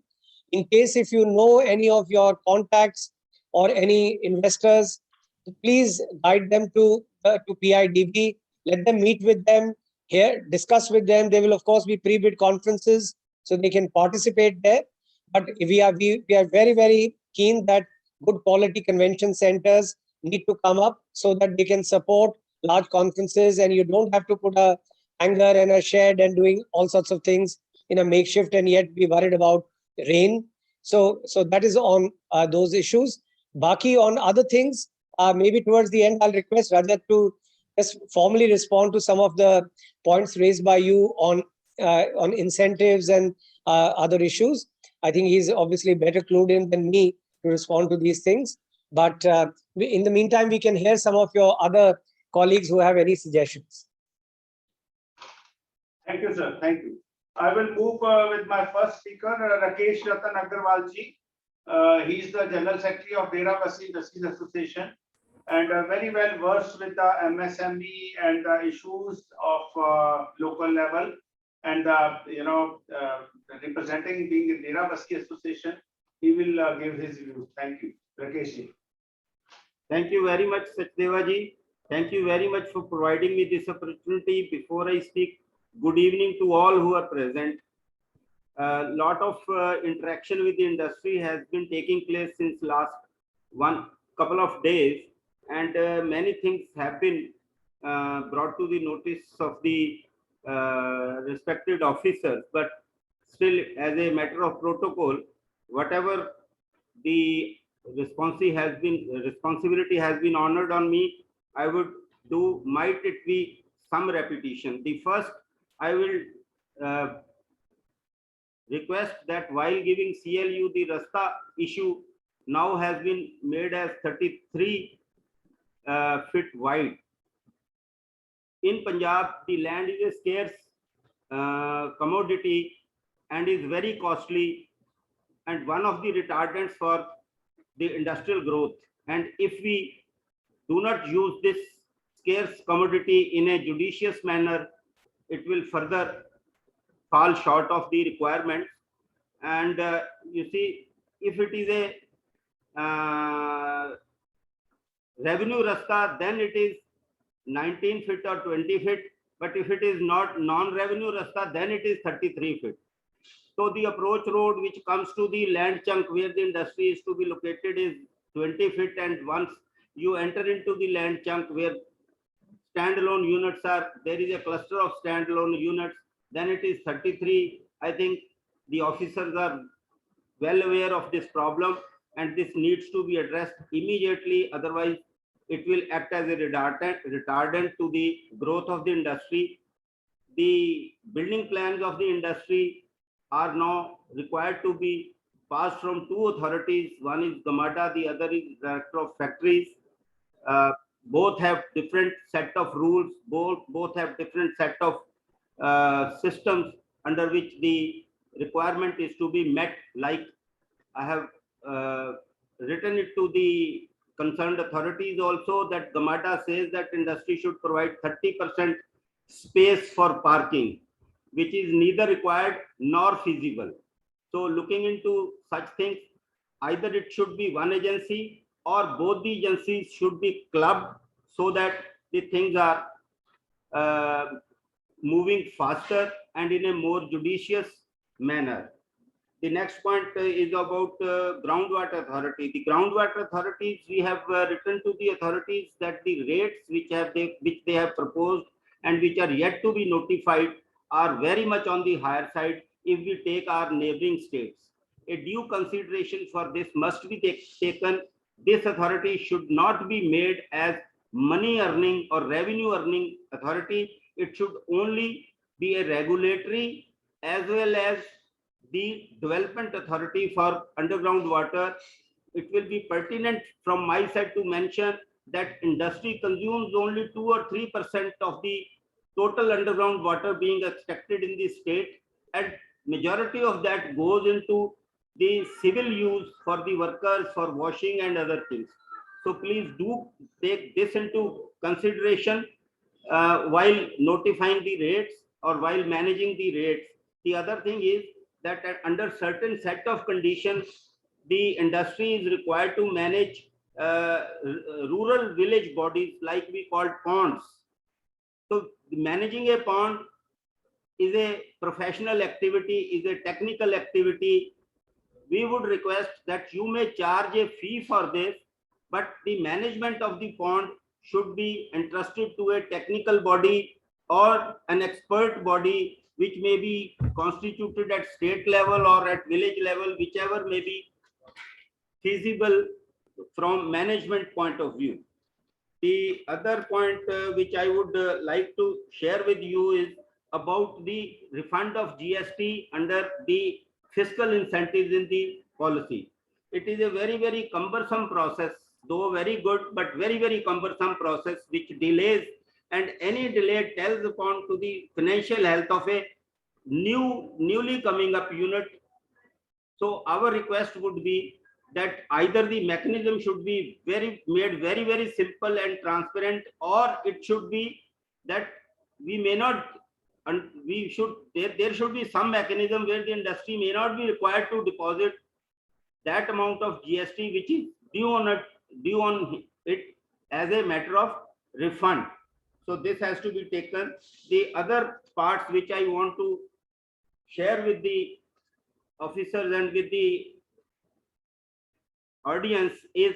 In case if you know any of your contacts or any investors, please guide them to PIDB. Let them meet with them here, discuss with them. There will of course be pre-bid conferences so they can participate there. But we are very, very keen that good quality convention centers need to come up so that they can support large conferences, and you don't have to put a hangar and a shed and doing all sorts of things in a makeshift and yet be worried about rain. So that is on those issues. Baki on other things, maybe towards the end, I'll request Rajat to just formally respond to some of the points raised by you on incentives and other issues. I think he's obviously better clued in than me to respond to these things. But in the meantime, we can hear some of your other colleagues who have any suggestions. Thank you, sir. Thank you. I will move with my first speaker, Rakesh Ratan Agarwal ji. He is the General Secretary of Deravasi Industries Association and very well versed with the MSME and the issues of local level. And representing being a Deravasi Association, he will give his views. Thank you, Rakesh ji. Thank you very much, Sachdeva ji. Thank you very much for providing me this opportunity. Before I speak, good evening to all who are present. A lot of interaction with the industry has been taking place since last couple of days, and many things have been brought to the notice of the respected officers. But still, as a matter of protocol, whatever the responsibility has been honored on me, I would do. Might it be some repetition? The first, I will request that while giving CLU, the Rasta issue now has been made as 33 feet wide. In Punjab, the land is a scarce commodity and is very costly and one of the retardants for the industrial growth. And if we do not use this scarce commodity in a judicious manner, it will further fall short of the requirements. And you see, if it is a revenue rasta, then it is 19 feet or 20 feet. But if it is not non-revenue rasta, then it is 33 feet. So the approach road which comes to the land chunk where the industry is to be located is 20 feet. And once you enter into the land chunk where standalone units are, there is a cluster of standalone units, then it is 33. I think the officers are well aware of this problem and this needs to be addressed immediately. Otherwise, it will act as a retardant to the growth of the industry. The building plans of the industry are now required to be passed from two authorities. One is GMADA, the other is Director of Factories. Both have different set of rules, both have different set of systems under which the requirement is to be met. Like I have written it to the concerned authorities also, that GMADA says that industry should provide 30% space for parking, which is neither required nor feasible. So looking into such things, either it should be one agency or both the agencies should be clubbed so that the things are moving faster and in a more judicious manner. The next point is about groundwater authority. The groundwater authorities, we have written to the authorities that the rates which they have proposed and which are yet to be notified are very much on the higher side if we take our neighboring states. A due consideration for this must be taken. This authority should not be made as money earning or revenue earning authority. It should only be a regulatory as well as the development authority for underground water. It will be pertinent from my side to mention that industry consumes only 2 or 3% of the total underground water being extracted in the state, and majority of that goes into the civil use for the workers for washing and other things. So please do take this into consideration while notifying the rates or while managing the rates. The other thing is that under certain set of conditions, the industry is required to manage rural village bodies like we call ponds. So managing a pond is a professional activity, is a technical activity. We would request that you may charge a fee for this, but the management of the pond should be entrusted to a technical body or an expert body which may be constituted at state level or at village level, whichever may be feasible from management point of view. The other point which I would like to share with you is about the refund of GST under the fiscal incentives in the policy. It is a very, very cumbersome process, though very good, but very, very cumbersome process which delays, and any delay tells upon to the financial health of a newly coming up unit. So our request would be that either the mechanism should be made very, very simple and transparent, or it should be that we may not, and we should, there should be some mechanism where the industry may not be required to deposit that amount of GST which is due on it as a matter of refund. So this has to be taken. The other parts which I want to share with the officers and with the audience is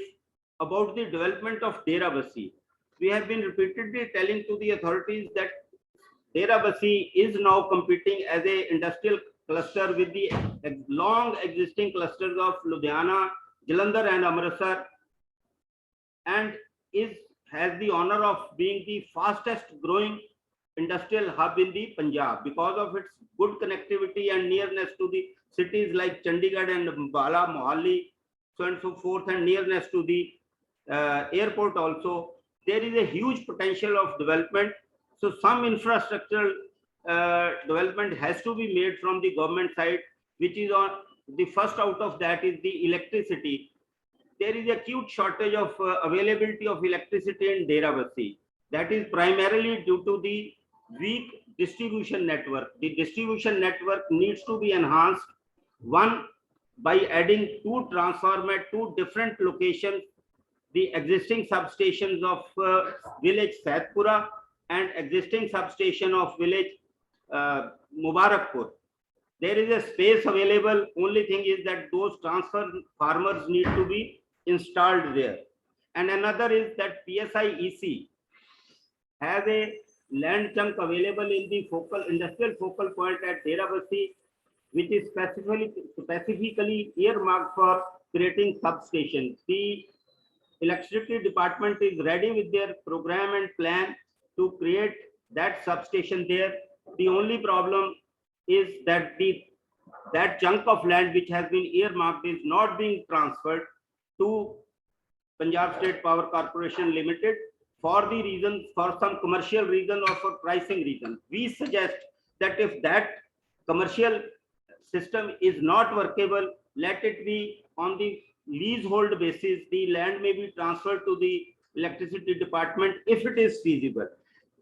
about the development of Derabasi. We have been repeatedly telling to the authorities that Derabasi is now competing as an industrial cluster with the long existing clusters of Ludhiana, Jalandhar and Amritsar, and has the honor of being the fastest growing industrial hub in the Punjab because of its good connectivity and nearness to the cities like Chandigarh and Ambala, Mohali, so and so forth, and nearness to the airport also. There is a huge potential of development. So some infrastructural development has to be made from the government side, which is on the first out of that is the electricity. There is acute shortage of availability of electricity in Derabasi. That is primarily due to the weak distribution network. The distribution network needs to be enhanced. One, by adding two transformers, two different locations, the existing substations of village Saidpura and existing substation of village Mubarakpur. There is a space available. Only thing is that those transformers need to be installed there. And another is that PSI EC has a land chunk available in the industrial focal point at Derabasi, which is specifically earmarked for creating substations. The electricity department is ready with their program and plan to create that substation there. The only problem is that that chunk of land which has been earmarked is not being transferred to Punjab State Power Corporation Limited for some commercial reason or for pricing reason. We suggest that if that commercial system is not workable, let it be on the leasehold basis. The land may be transferred to the electricity department if it is feasible.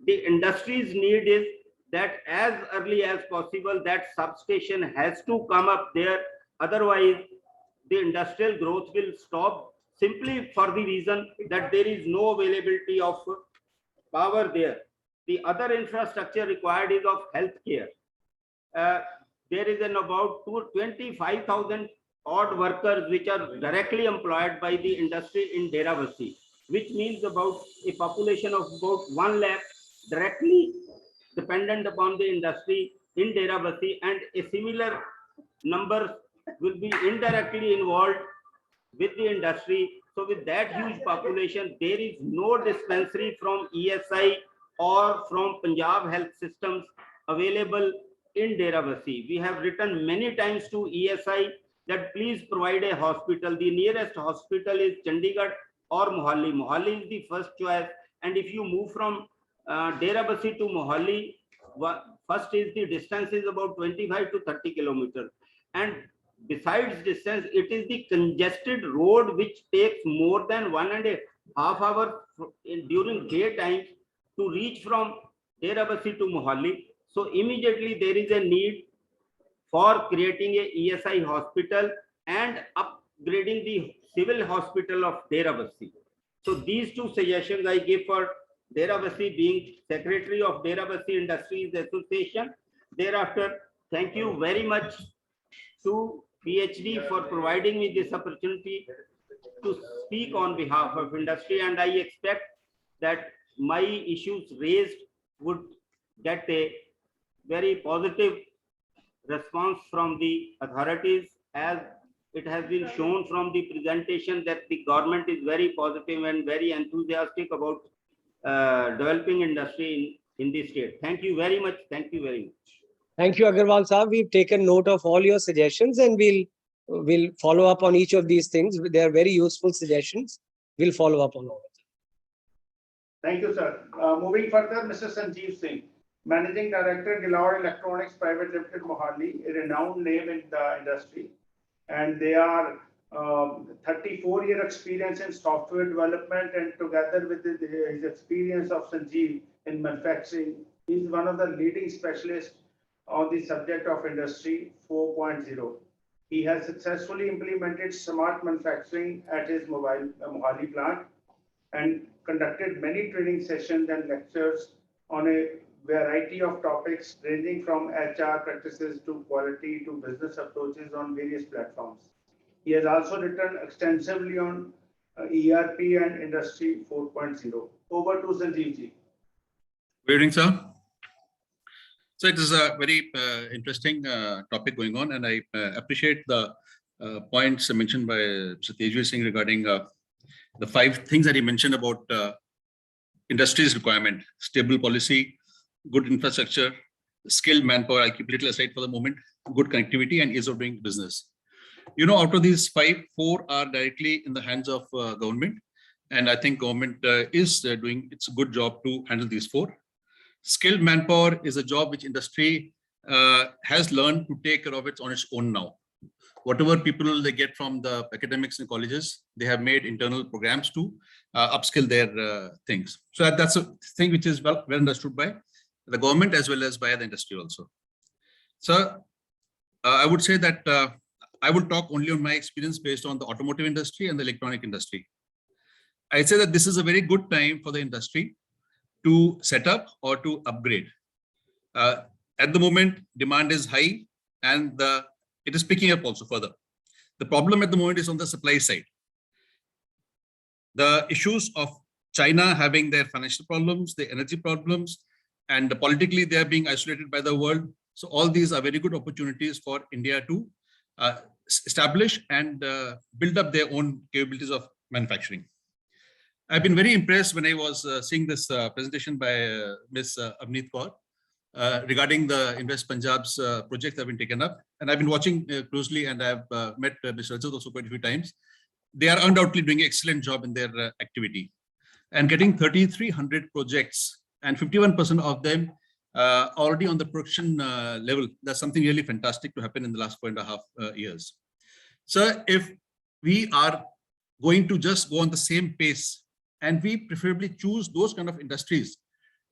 The industry's need is that as early as possible that substation has to come up there. Otherwise, the industrial growth will stop simply for the reason that there is no availability of power there. The other infrastructure required is of healthcare. There is about 25,000 odd workers which are directly employed by the industry in Derabasi, which means about a population of about 1 lakh directly dependent upon the industry in Derabasi, and a similar number will be indirectly involved with the industry. So with that huge population, there is no dispensary from ESI or from Punjab Health Systems available in Derabasi. We have written many times to ESI that please provide a hospital. The nearest hospital is Chandigarh or Mohali. Mohali is the first choice. And if you move from Derabasi to Mohali, first is the distance is about 25 to 30 kilometers. And besides distance, it is the congested road which takes more than 1.5 hours during daytime to reach from Derabasi to Mohali. So immediately there is a need for creating a ESI hospital and upgrading the civil hospital of Derabasi. So these two suggestions I give for Derabasi, being secretary of Derabasi Industries Association. Thereafter, thank you very much to PhD for providing me this opportunity to speak on behalf of industry, and I expect that my issues raised would get a very positive response from the authorities, as it has been shown from the presentation that the government is very positive and very enthusiastic about developing industry in the state. Thank you very much. Thank you very much. Thank you, Agarwal Saab. We've taken note of all your suggestions and we'll follow up on each of these things. They are very useful suggestions. We'll follow up on all of them. Thank you, sir. Moving further, Mr. Sanjeev Singh, Managing Director, Gilor Electronics Private Limited, Mohali, a renowned name in the industry. And they are 34-year experience in software development, and together with his experience of Sanjeev in manufacturing, he is one of the leading specialists on the subject of Industry 4.0. He has successfully implemented smart manufacturing at his Mohali plant and conducted many training sessions and lectures on a variety of topics ranging from HR practices to quality to business approaches on various platforms. He has also written extensively on ERP and Industry 4.0. Over to Sanjeev ji. Good evening, sir. So it is a very interesting topic going on, and I appreciate the points mentioned by Mr. Tejveer Singh regarding the 5 things that he mentioned about industry's requirement: stable policy, good infrastructure, skilled manpower. I'll keep a little aside for the moment, good connectivity, and ease of doing business. You know, out of these 5, 4 are directly in the hands of government. And I think government is doing its good job to handle these 4. Skilled manpower is a job which industry has learned to take care of it on its own now. Whatever people they get from the academics and colleges, they have made internal programs to upskill their things. So that's a thing which is well understood by the government as well as by the industry also. So I would say that I will talk only on my experience based on the automotive industry and the electronic industry. I'd say that this is a very good time for the industry to set up or to upgrade. At the moment, demand is high and it is picking up also further. The problem at the moment is on the supply side. The issues of China having their financial problems, their energy problems, and politically they are being isolated by the world. So all these are very good opportunities for India to establish and build up their own capabilities of manufacturing. I've been very impressed when I was seeing this presentation by Ms. Avneet Kaur regarding the Invest Punjab's projects that have been taken up. And I've been watching closely, and I've met Mr. Rajat also quite a few times. They are undoubtedly doing an excellent job in their activity. And getting 3,300 projects and 51% of them already on the production level, that's something really fantastic to happen in the last 4.5 years. So if we are going to just go on the same pace, and we preferably choose those kind of industries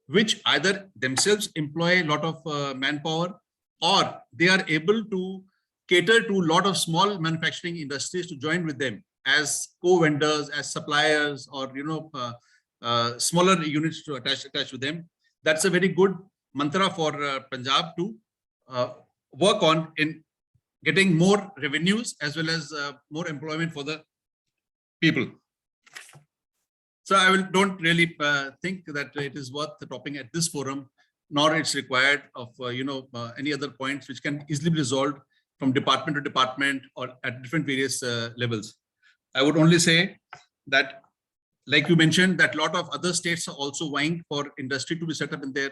which either themselves employ a lot of manpower, or they are able to cater to a lot of small manufacturing industries to join with them as co-vendors, as suppliers, or smaller units to attach with them. That's a very good mantra for Punjab to work on in getting more revenues as well as more employment for the people. So I don't really think that it is worth topping at this forum, nor it's required of any other points which can easily be resolved from department to department or at different various levels. I would only say that, like you mentioned, that a lot of other states are also vying for industry to be set up in their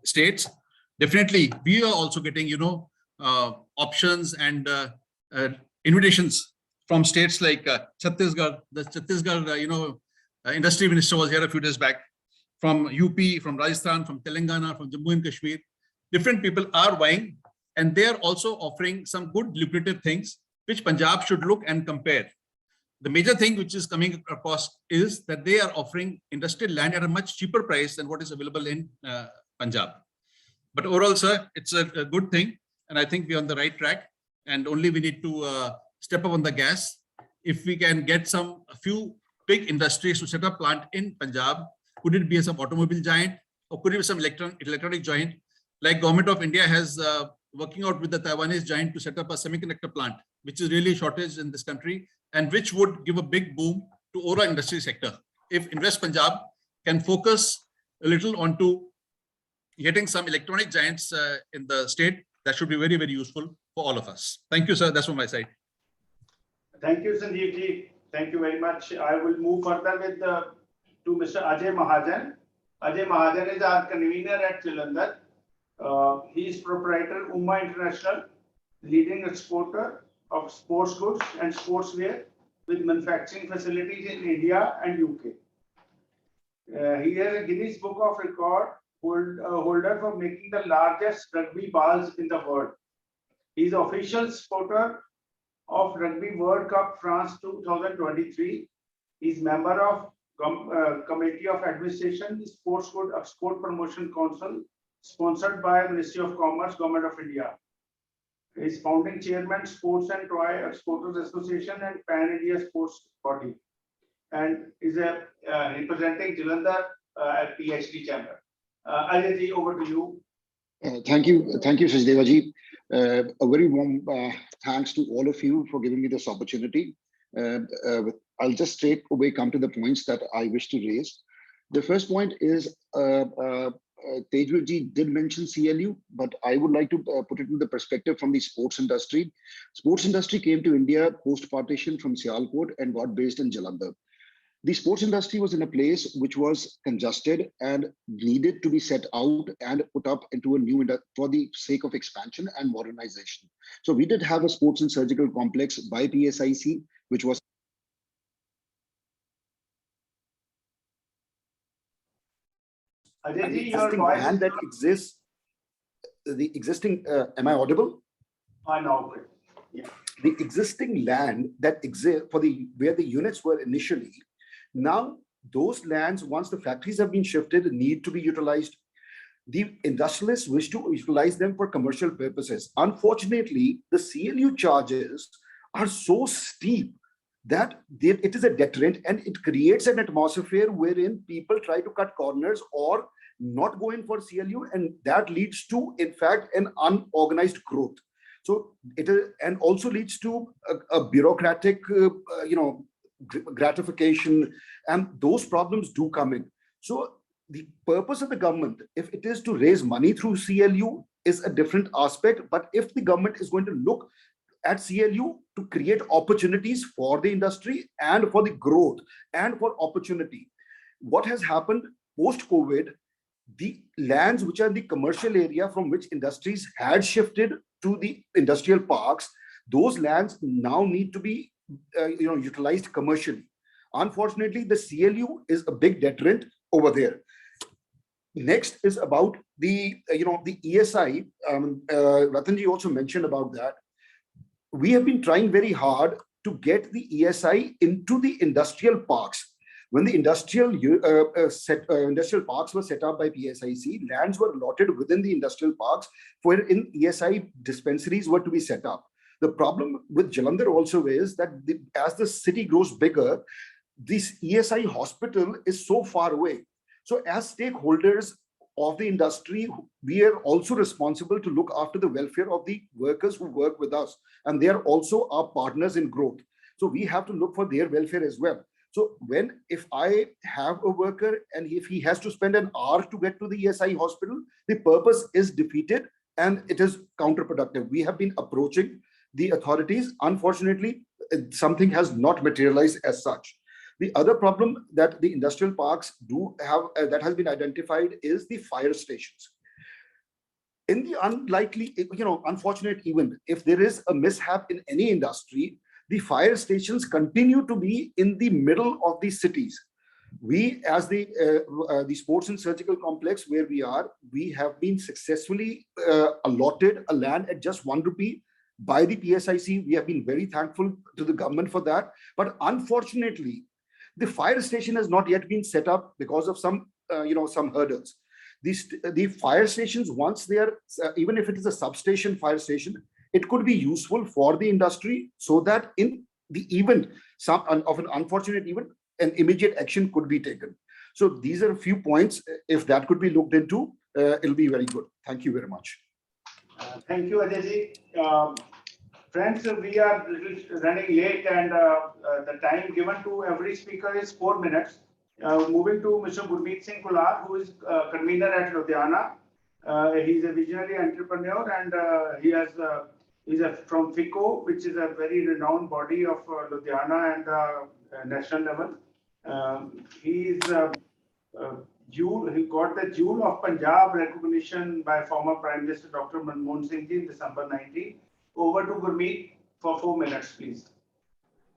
states. Definitely, we are also getting options and invitations from states like Chhattisgarh. The Chhattisgarh, industry minister was here a few days back. From UP, from Rajasthan, from Telangana, from Jammu and Kashmir, different people are vying and they are also offering some good lucrative things which Punjab should look and compare. The major thing which is coming across is that they are offering industrial land at a much cheaper price than what is available in Punjab. But overall, sir, it's a good thing, and I think we're on the right track, and only we need to step up on the gas. If we can get a few big industries to set up plant in Punjab, could it be some automobile giant or could it be some electronic giant? Like Government of India has working out with the Taiwanese giant to set up a semiconductor plant, which is really shortage in this country and which would give a big boom to overall industry sector. If Invest Punjab can focus a little onto getting some electronic giants in the state, that should be very, very useful for all of us. Thank you, sir. That's from my side. Thank you, Sanjeev ji. Thank you very much. I will move further with to Mr. Ajay Mahajan. Ajay Mahajan is our convener at Jalandhar. He is proprietor Umma International, leading exporter of sports goods and sportswear with manufacturing facilities in India and UK. He is a Guinness Book of Record holder for making the largest rugby balls in the world. He is official supporter of Rugby World Cup France 2023. He is member of Committee of Administration, Sports Good Export Promotion Council, sponsored by Ministry of Commerce, Government of India. He is founding chairman, Sports and Toy Exporters Association and Pan India Sports Body, and is representing Jalandhar at PhD Chamber. Ajay ji, over to you. Thank you, Sachdeva ji. A very warm thanks to all of you for giving me this opportunity. I'll just straight away come to the points that I wish to raise. The first point is Tejveer ji did mention CLU, but I would like to put it in the perspective from the sports industry. Sports industry came to India post-partition from Sialkot and got based in Jalandhar. The sports industry was in a place which was congested and needed to be set out and put up into a new for the sake of expansion and modernization. So we did have a sports and surgical complex by PSIC, which was Ajay ji, your existing voice land that exists. The existing, am I audible? now. Yeah. The existing land that exists for where the units were initially, now those lands, once the factories have been shifted, need to be utilized. The industrialists wish to utilize them for commercial purposes. Unfortunately, the CLU charges are so steep that it is a deterrent, and it creates an atmosphere wherein people try to cut corners or not go in for CLU, and that leads to, in fact, an unorganized growth. So it is, and also leads to a bureaucratic, gratification, and those problems do come in. So the purpose of the government, if it is to raise money through CLU, is a different aspect. But if the government is going to look at CLU to create opportunities for the industry and for the growth and for opportunity, what has happened post-COVID, the lands which are in the commercial area from which industries had shifted to the industrial parks, those lands now need to be utilized commercially. Unfortunately, the CLU is a big deterrent over there. Next is about the the ESI. Ratanji also mentioned about that. We have been trying very hard to get the ESI into the industrial parks. When the industrial parks were set up by PSIC, lands were allotted within the industrial parks wherein ESI dispensaries were to be set up. The problem with Jalandhar also is that as the city grows bigger, this ESI hospital is so far away. So as stakeholders of the industry, we are also responsible to look after the welfare of the workers who work with us. And they are also our partners in growth. So we have to look for their welfare as well. So if I have a worker and if he has to spend an hour to get to the ESI hospital, the purpose is defeated and it is counterproductive. We have been approaching the authorities. Unfortunately, something has not materialized as such. The other problem that the industrial parks do have that has been identified is the fire stations. In the unfortunate event, if there is a mishap in any industry, the fire stations continue to be in the middle of the cities. We, as the sports and surgical complex where we have been successfully allotted a land at just 1 rupee by the PSIC. We have been very thankful to the government for that. But unfortunately, the fire station has not yet been set up because of some hurdles. The fire stations, once they are, even if it is a substation fire station, it could be useful for the industry so that in the event of an unfortunate event, an immediate action could be taken. So these are a few points. If that could be looked into, it'll be very good. Thank you very much. Thank you, Ajay ji. Friends, we are running late, and the time given to every speaker is 4 minutes. Moving to Mr. Gurmeet Singh Kular, who is convener at Ludhiana. He's a visionary entrepreneur, and he's from FICO, which is a very renowned body of Ludhiana and national level. He got the Jewel of Punjab recognition by former Prime Minister Dr. Manmohan Singh in December 19. Over to Gurmeet for 4 minutes, please.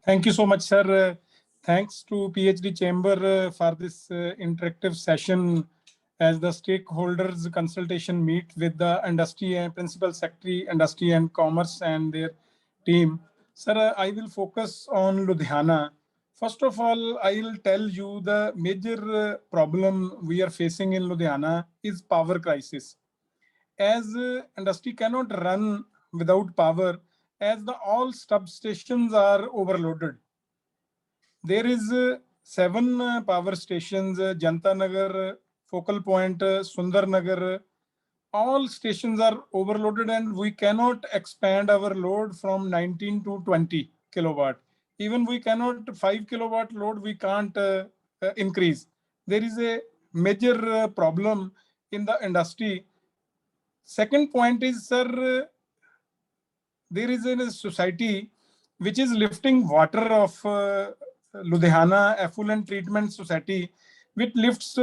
Thank you so much, sir. Thanks to PhD Chamber for this interactive session as the stakeholders consultation meet with the industry and Principal Secretary, Industry and Commerce and their team. Sir, I will focus on Ludhiana. First of all, I will tell you the major problem we are facing in Ludhiana is power crisis. As industry cannot run without power, as all substations are overloaded. There is 7 power stations, Janta Nagar, Focal Point, Sundar Nagar. All stations are overloaded and we cannot expand our load from 19 to 20 kilowatt. Even we cannot 5 kilowatt load, we can't increase. There is a major problem in the industry. Second point is, sir, there is a society which is lifting water of Ludhiana Effluent Treatment Society, which lifts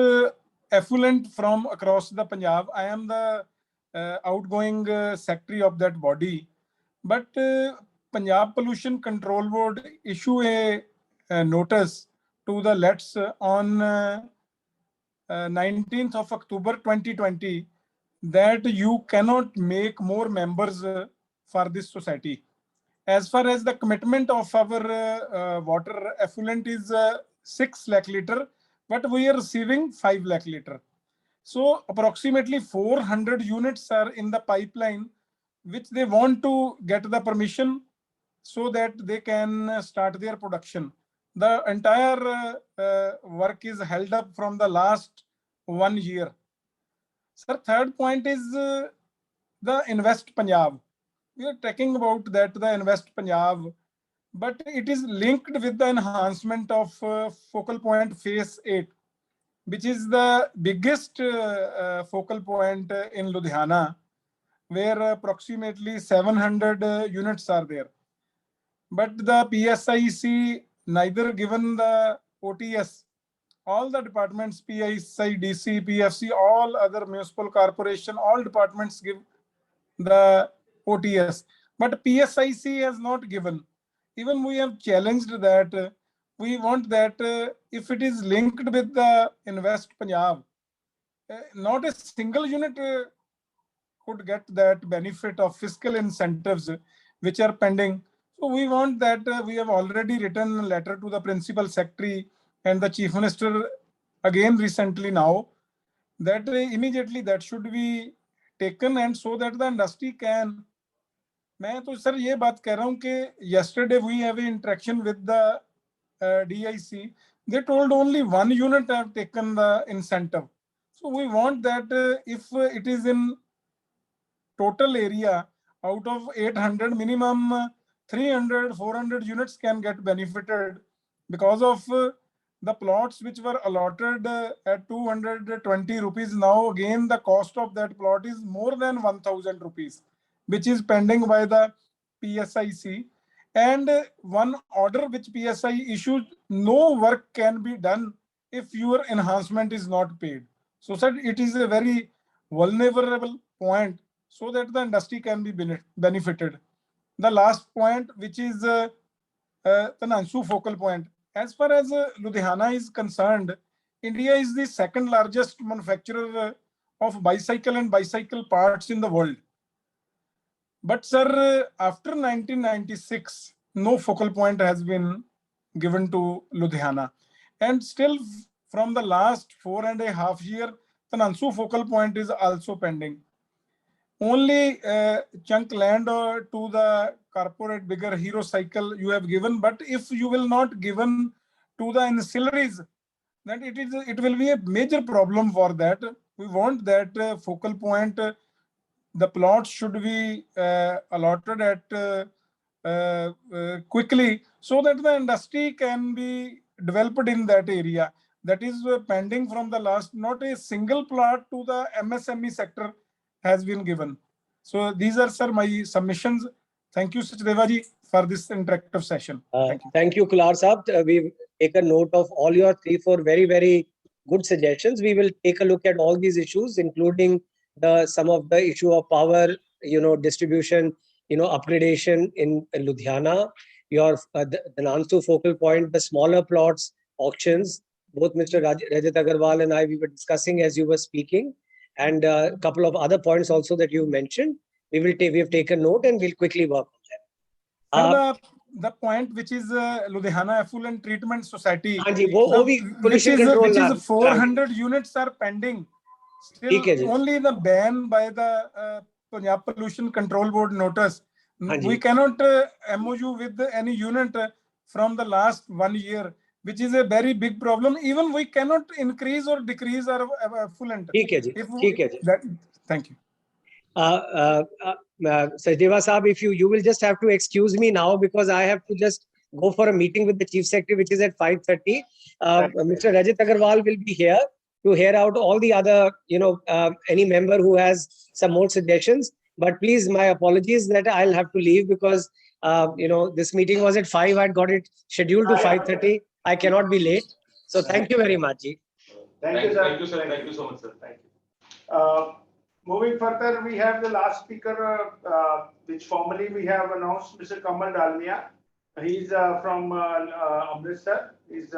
effluent from across the Punjab. I am the outgoing secretary of that body. But Punjab Pollution Control Board issue a notice to the LETS on 19th of October 2020 that you cannot make more members for this society. As far as the commitment of our water effluent is 6 lakh liter, but we are receiving 5 lakh liter. So approximately 400 units are in the pipeline, which they want to get the permission so that they can start their production. The entire work is held up from the last 1 year. Sir, third point is the Invest Punjab. We are talking about that, the Invest Punjab, but it is linked with the enhancement of Focal Point Phase 8, which is the biggest focal point in Ludhiana, where approximately 700 units are there. But the PSIC neither given the OTS. All the departments, PIC, DC, PFC, all other municipal corporation, all departments give the OTS. But PSIC has not given. Even we have challenged that. We want that if it is linked with the Invest Punjab, not a single unit could get that benefit of fiscal incentives which are pending. So we want that. We have already written a letter to the Principal Secretary and the Chief Minister again recently now, that immediately that should be taken and so that the industry can. मैं तो sir ये बात कह रहा हूँ कि yesterday we have an interaction with the DIC. They told only 1 unit have taken the incentive. So we want that if it is in total area, out of 800, minimum 300, 400 units can get benefited because of the plots which were allotted at 220 rupees. Now again, the cost of that plot is more than 1000 rupees, which is pending by the PSIC. And one order which PSI issued, no work can be done if your enhancement is not paid. So sir, it is a very vulnerable point so that the industry can be benefited. The last point, which is the Nansu focal point. As far as Ludhiana is concerned, India is the second largest manufacturer of bicycle and bicycle parts in the world. But sir, after 1996, no focal point has been given to Ludhiana. And still from the last 4.5 years, the Nansu focal point is also pending. Only chunk land to the corporate bigger Hero Cycle you have given, but if you will not given to the ancillaries, then it will be a major problem for that. We want that focal point, the plots should be allotted at quickly so that the industry can be developed in that area. That is pending from the last, not a single plot to the MSME sector has been given. So these are, sir, my submissions. Thank you, Sachdeva ji, for this interactive session. Thank you, Kular Saab. We've taken note of all your 3-4 very, very good suggestions. We will take a look at all these issues, including some of the issue of power, distribution, upgradation in Ludhiana, the Nansu focal point, the smaller plots, auctions. Both Mr. Rajat Agarwal and I, we were discussing as you were speaking, and a couple of other points also that you mentioned. We have taken note and we'll quickly work on them. The point which is Ludhiana Effluent Treatment Society, which is 400 units are pending. Still, only the ban by the Punjab Pollution Control Board notice. We cannot MOU with any unit from the last 1 year, which is a very big problem. Even we cannot increase or decrease our effluent. Thank you. Sachdeva Saab, if you will just have to excuse me now because I have to just go for a meeting with the Chief Secretary, which is at 5:30. Mr. Rajat Agarwal will be here to hear out all the other, any member who has some more suggestions. But please, my apologies that I'll have to leave because, this meeting was at 5. I'd got it scheduled to 5:30. I cannot be late. So thank you very much. Thank you, sir. Thank you, sir. Thank you so much, sir. Thank you. Moving further, we have the last speaker, which formally we have announced, Mr. Kamal Dalmia. He's from Amritsar. He's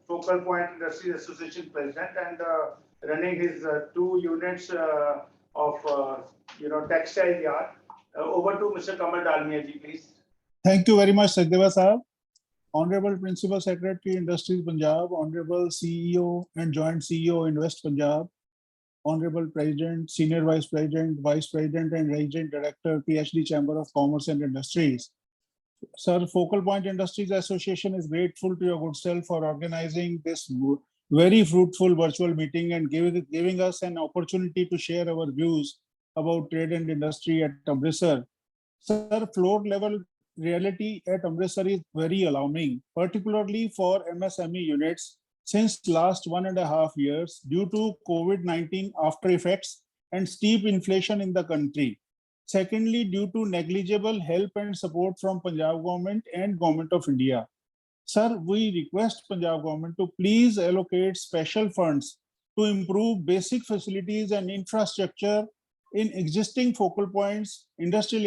Focal Point Industries Association president and running his 2 units of textile yard. Over to Mr. Kamal Dalmia ji, please. Thank you very much, Sachdeva Saab. Honorable Principal Secretary, Industries Punjab, Honorable CEO and Joint CEO, Invest Punjab, Honorable President, Senior Vice President, Vice President and Resident Director, PhD Chamber of Commerce and Industries. Sir, Focal Point Industries Association is grateful to your good self for organizing this very fruitful virtual meeting and giving us an opportunity to share our views about trade and industry at Amritsar. Sir, floor level reality at Amritsar is very alarming, particularly for MSME units since last 1.5 years due to COVID-19 after effects and steep inflation in the country. Secondly, due to negligible help and support from Punjab government and Government of India. Sir, we request Punjab government to please allocate special funds to improve basic facilities and infrastructure in existing focal points, industrial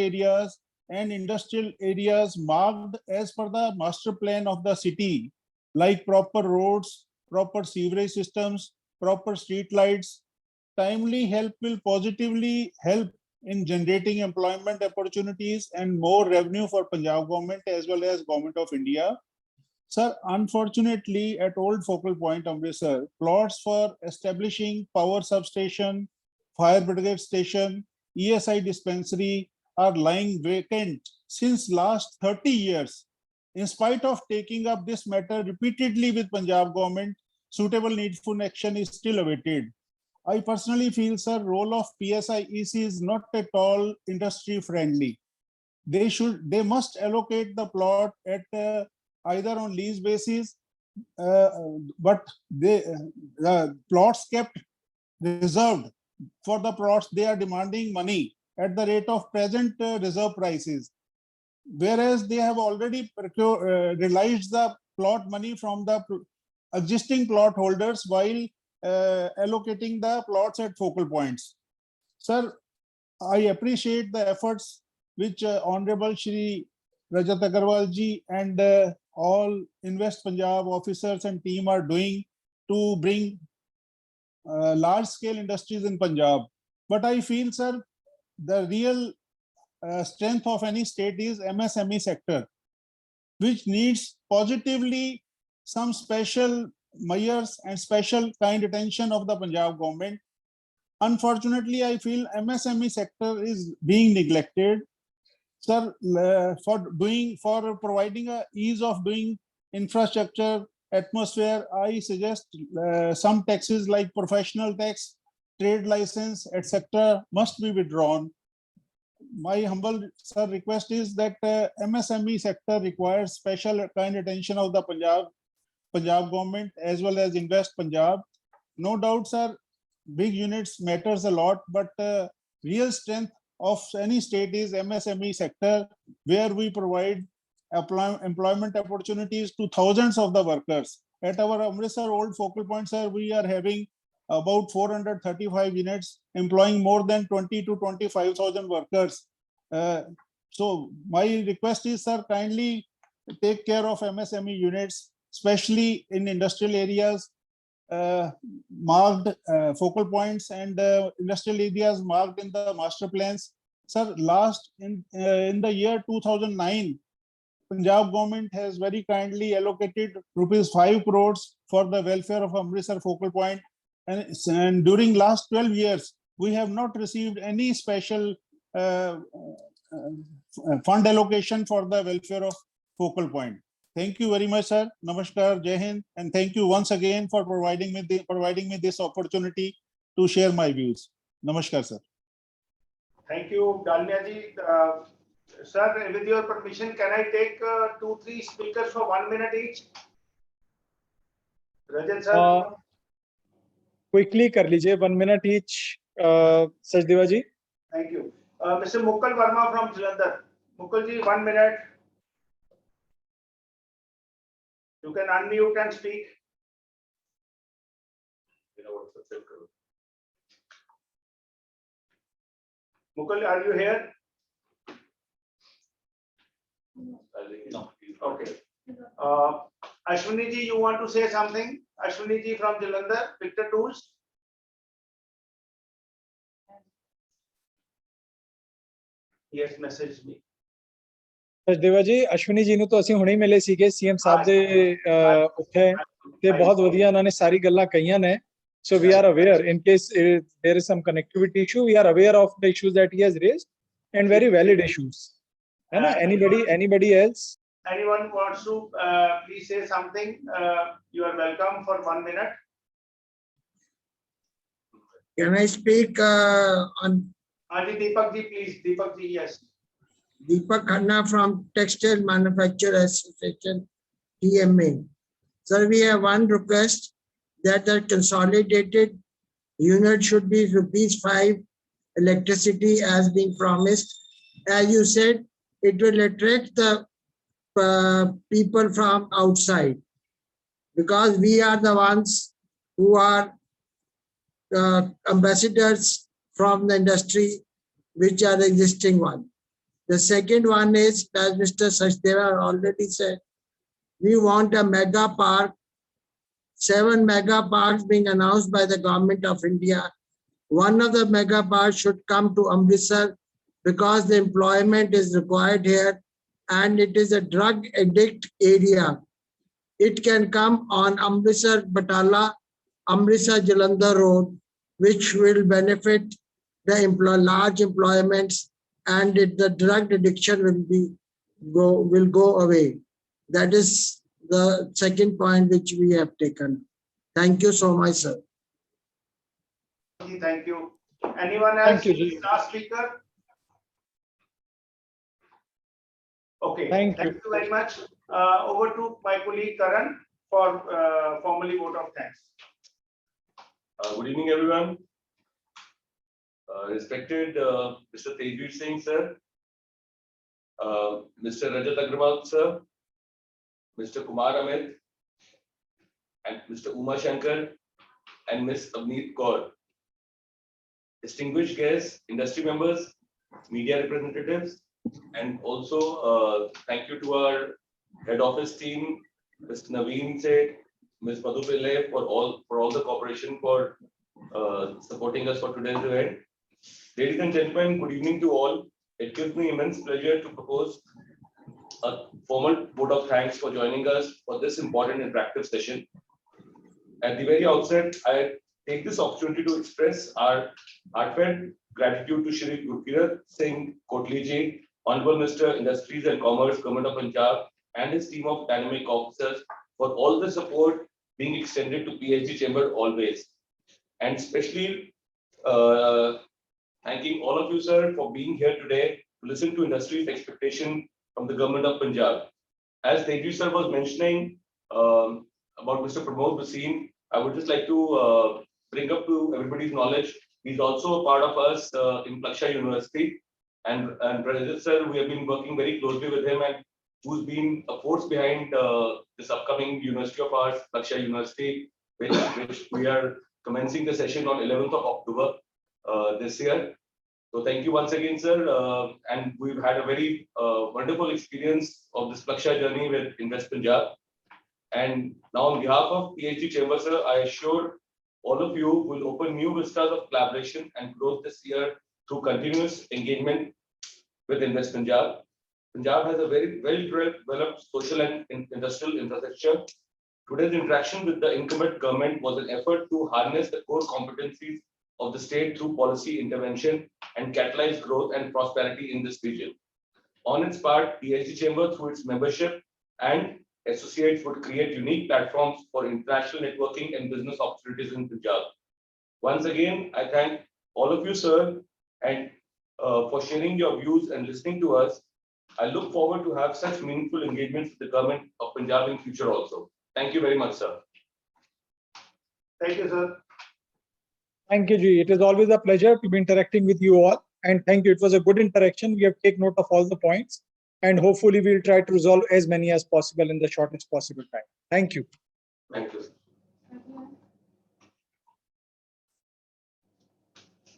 areas marked as per the master plan of the city, like proper roads, proper sewerage systems, proper street lights. Timely help will positively help in generating employment opportunities and more revenue for Punjab government as well as Government of India. Sir, unfortunately, at Old Focal Point, Amritsar, plots for establishing power substation, fire brigade station, ESI dispensary are lying vacant since last 30 years. In spite of taking up this matter repeatedly with Punjab government, suitable needful action is still awaited. I personally feel, sir, role of PSI EC is not at all industry friendly. They must allocate the plot at either on lease basis, but the plots kept reserved for the plots, they are demanding money at the rate of present reserve prices, whereas they have already realized the plot money from the existing plot holders while allocating the plots at focal points. Sir, I appreciate the efforts which Honorable Shri Rajat Agarwal ji and all Invest Punjab officers and team are doing to bring large scale industries in Punjab. But I feel, sir, the real strength of any state is MSME sector, which needs positively some special measures and special kind attention of the Punjab government. Unfortunately, I feel MSME sector is being neglected. Sir, for providing a ease of doing infrastructure atmosphere, I suggest some taxes like professional tax, trade license, etc. must be withdrawn. My humble, sir, request is that MSME sector requires special kind attention of the Punjab government as well as Invest Punjab. No doubt, sir, big units matters a lot, but real strength of any state is MSME sector, where we provide employment opportunities to thousands of the workers. At our Amritsar Old Focal Point, sir, we are having about 435 units employing more than 20 to 25,000 workers. So my request is, sir, kindly take care of MSME units, especially in industrial areas, marked focal points and industrial areas marked in the master plans. Sir, last in the year 2009, Punjab government has very kindly allocated ₹5 crores for the welfare of Amritsar focal point. And during last 12 years, we have not received any special fund allocation for the welfare of focal point. Thank you very much, sir. Namaskar, Jai Hind, and thank you once again for providing me this opportunity to share my views. Namaskar, sir. Thank you, Dalmia ji. Sir, with your permission, can I take 2-3 speakers for 1 minute each? Rajat sir. Quickly kar lijiye, 1 minute each. Sachdeva ji. Thank you. Mr. Mukul Verma from Jalandhar. Mukul ji, 1 minute. You can unmute and speak. Mukul, are you here? No. Okay. Ashwini ji, you want to say something? Ashwini ji from Jalandhar, Victor Tools. Yes, message me. Sachdeva ਜੀ, ਅਸ਼ਵਨੀ ਜੀ ਨੂੰ ਤਾਂ ਅਸੀਂ ਹੁਣੇ ਹੀ ਮਿਲੇ ਸੀਗੇ CM ਸਾਹਿਬ ਦੇ ਉੱਥੇ, ਤੇ ਬਹੁਤ ਵਧੀਆ ਉਹਨਾਂ ਨੇ ਸਾਰੀ ਗੱਲਾਂ ਕਹੀਆਂ ਨੇ. So we are aware, in case there is some connectivity issue, we are aware of the issues that he has raised, and very valid issues. Anybody else? Anyone wants to please say something? You are welcome for 1 minute. Can I speak on? Deepak ji, please. Deepak ji, yes. Deepak Khanna from Textile Manufacturers Association, TMA. Sir, we have one request that the consolidated unit should be ₹5 electricity as being promised. As you said, it will attract the people from outside, because we are the ones who are ambassadors from the industry, which are the existing one. The second one is, as Mr. Sachdeva already said, we want a mega park, 7 mega parks being announced by the government of India. One of the mega parks should come to Amritsar, because the employment is required here and it is a drug addict area. It can come on Amritsar Batala, Amritsar Jalandhar Road, which will benefit the large employments, and the drug addiction will go away. That is the second point which we have taken. Thank you so much, sir. Thank you. Anyone else? Thank you. Last speaker. Okay. Thank you very much. Over to my colleague Karan for formally vote of thanks. Good evening, everyone. Respected Mr. Tejveer Singh, sir, Mr. Rajat Agrawal, sir, Mr. Kumar Amit, and Mr. Uma Shankar, and Ms. Avneet Kaur. Distinguished guests, industry members, media representatives, and also thank you to our head office team, Mr. Naveen Seth, Ms. Madhu Pillai for all the cooperation for supporting us for today's event. Ladies and gentlemen, good evening to all. It gives me immense pleasure to propose a formal vote of thanks for joining us for this important interactive session. At the very outset, I take this opportunity to express our heartfelt gratitude to Shri Gurkirat Singh Kotli ji, Honorable Minister, Industries and Commerce, Government of Punjab, and his team of dynamic officers for all the support being extended to PhD Chamber always. And especially thanking all of you, sir, for being here today to listen to industry's expectation from the Government of Punjab. As Teju sir was mentioning about Mr. Pramod Bhasin, I would just like to bring up to everybody's knowledge, he's also a part of us in Plaksha University. And President sir, we have been working very closely with him, and who's been a force behind this upcoming university of ours, Plaksha University, which we are commencing the session on 11th of October this year. So thank you once again, sir. And we've had a very wonderful experience of this Plaksha journey with Invest Punjab. And now on behalf of PhD Chamber, sir, I assure all of you will open new vistas of collaboration and growth this year through continuous engagement with Invest Punjab. Punjab has a very well-developed social and industrial infrastructure. Today's interaction with the incumbent government was an effort to harness the core competencies of the state through policy intervention and catalyze growth and prosperity in this region. On its part, PhD Chamber, through its membership and associates, would create unique platforms for international networking and business opportunities in Punjab. Once again, I thank all of you, sir, and for sharing your views and listening to us. I look forward to have such meaningful engagements with the government of Punjab in future also. Thank you very much, sir. Thank you, sir. Thank you, Ji. It is always a pleasure to be interacting with you all. And thank you. It was a good interaction. We have taken note of all the points. And hopefully we'll try to resolve as many as possible in the shortest possible time. Thank you. Thank you, sir.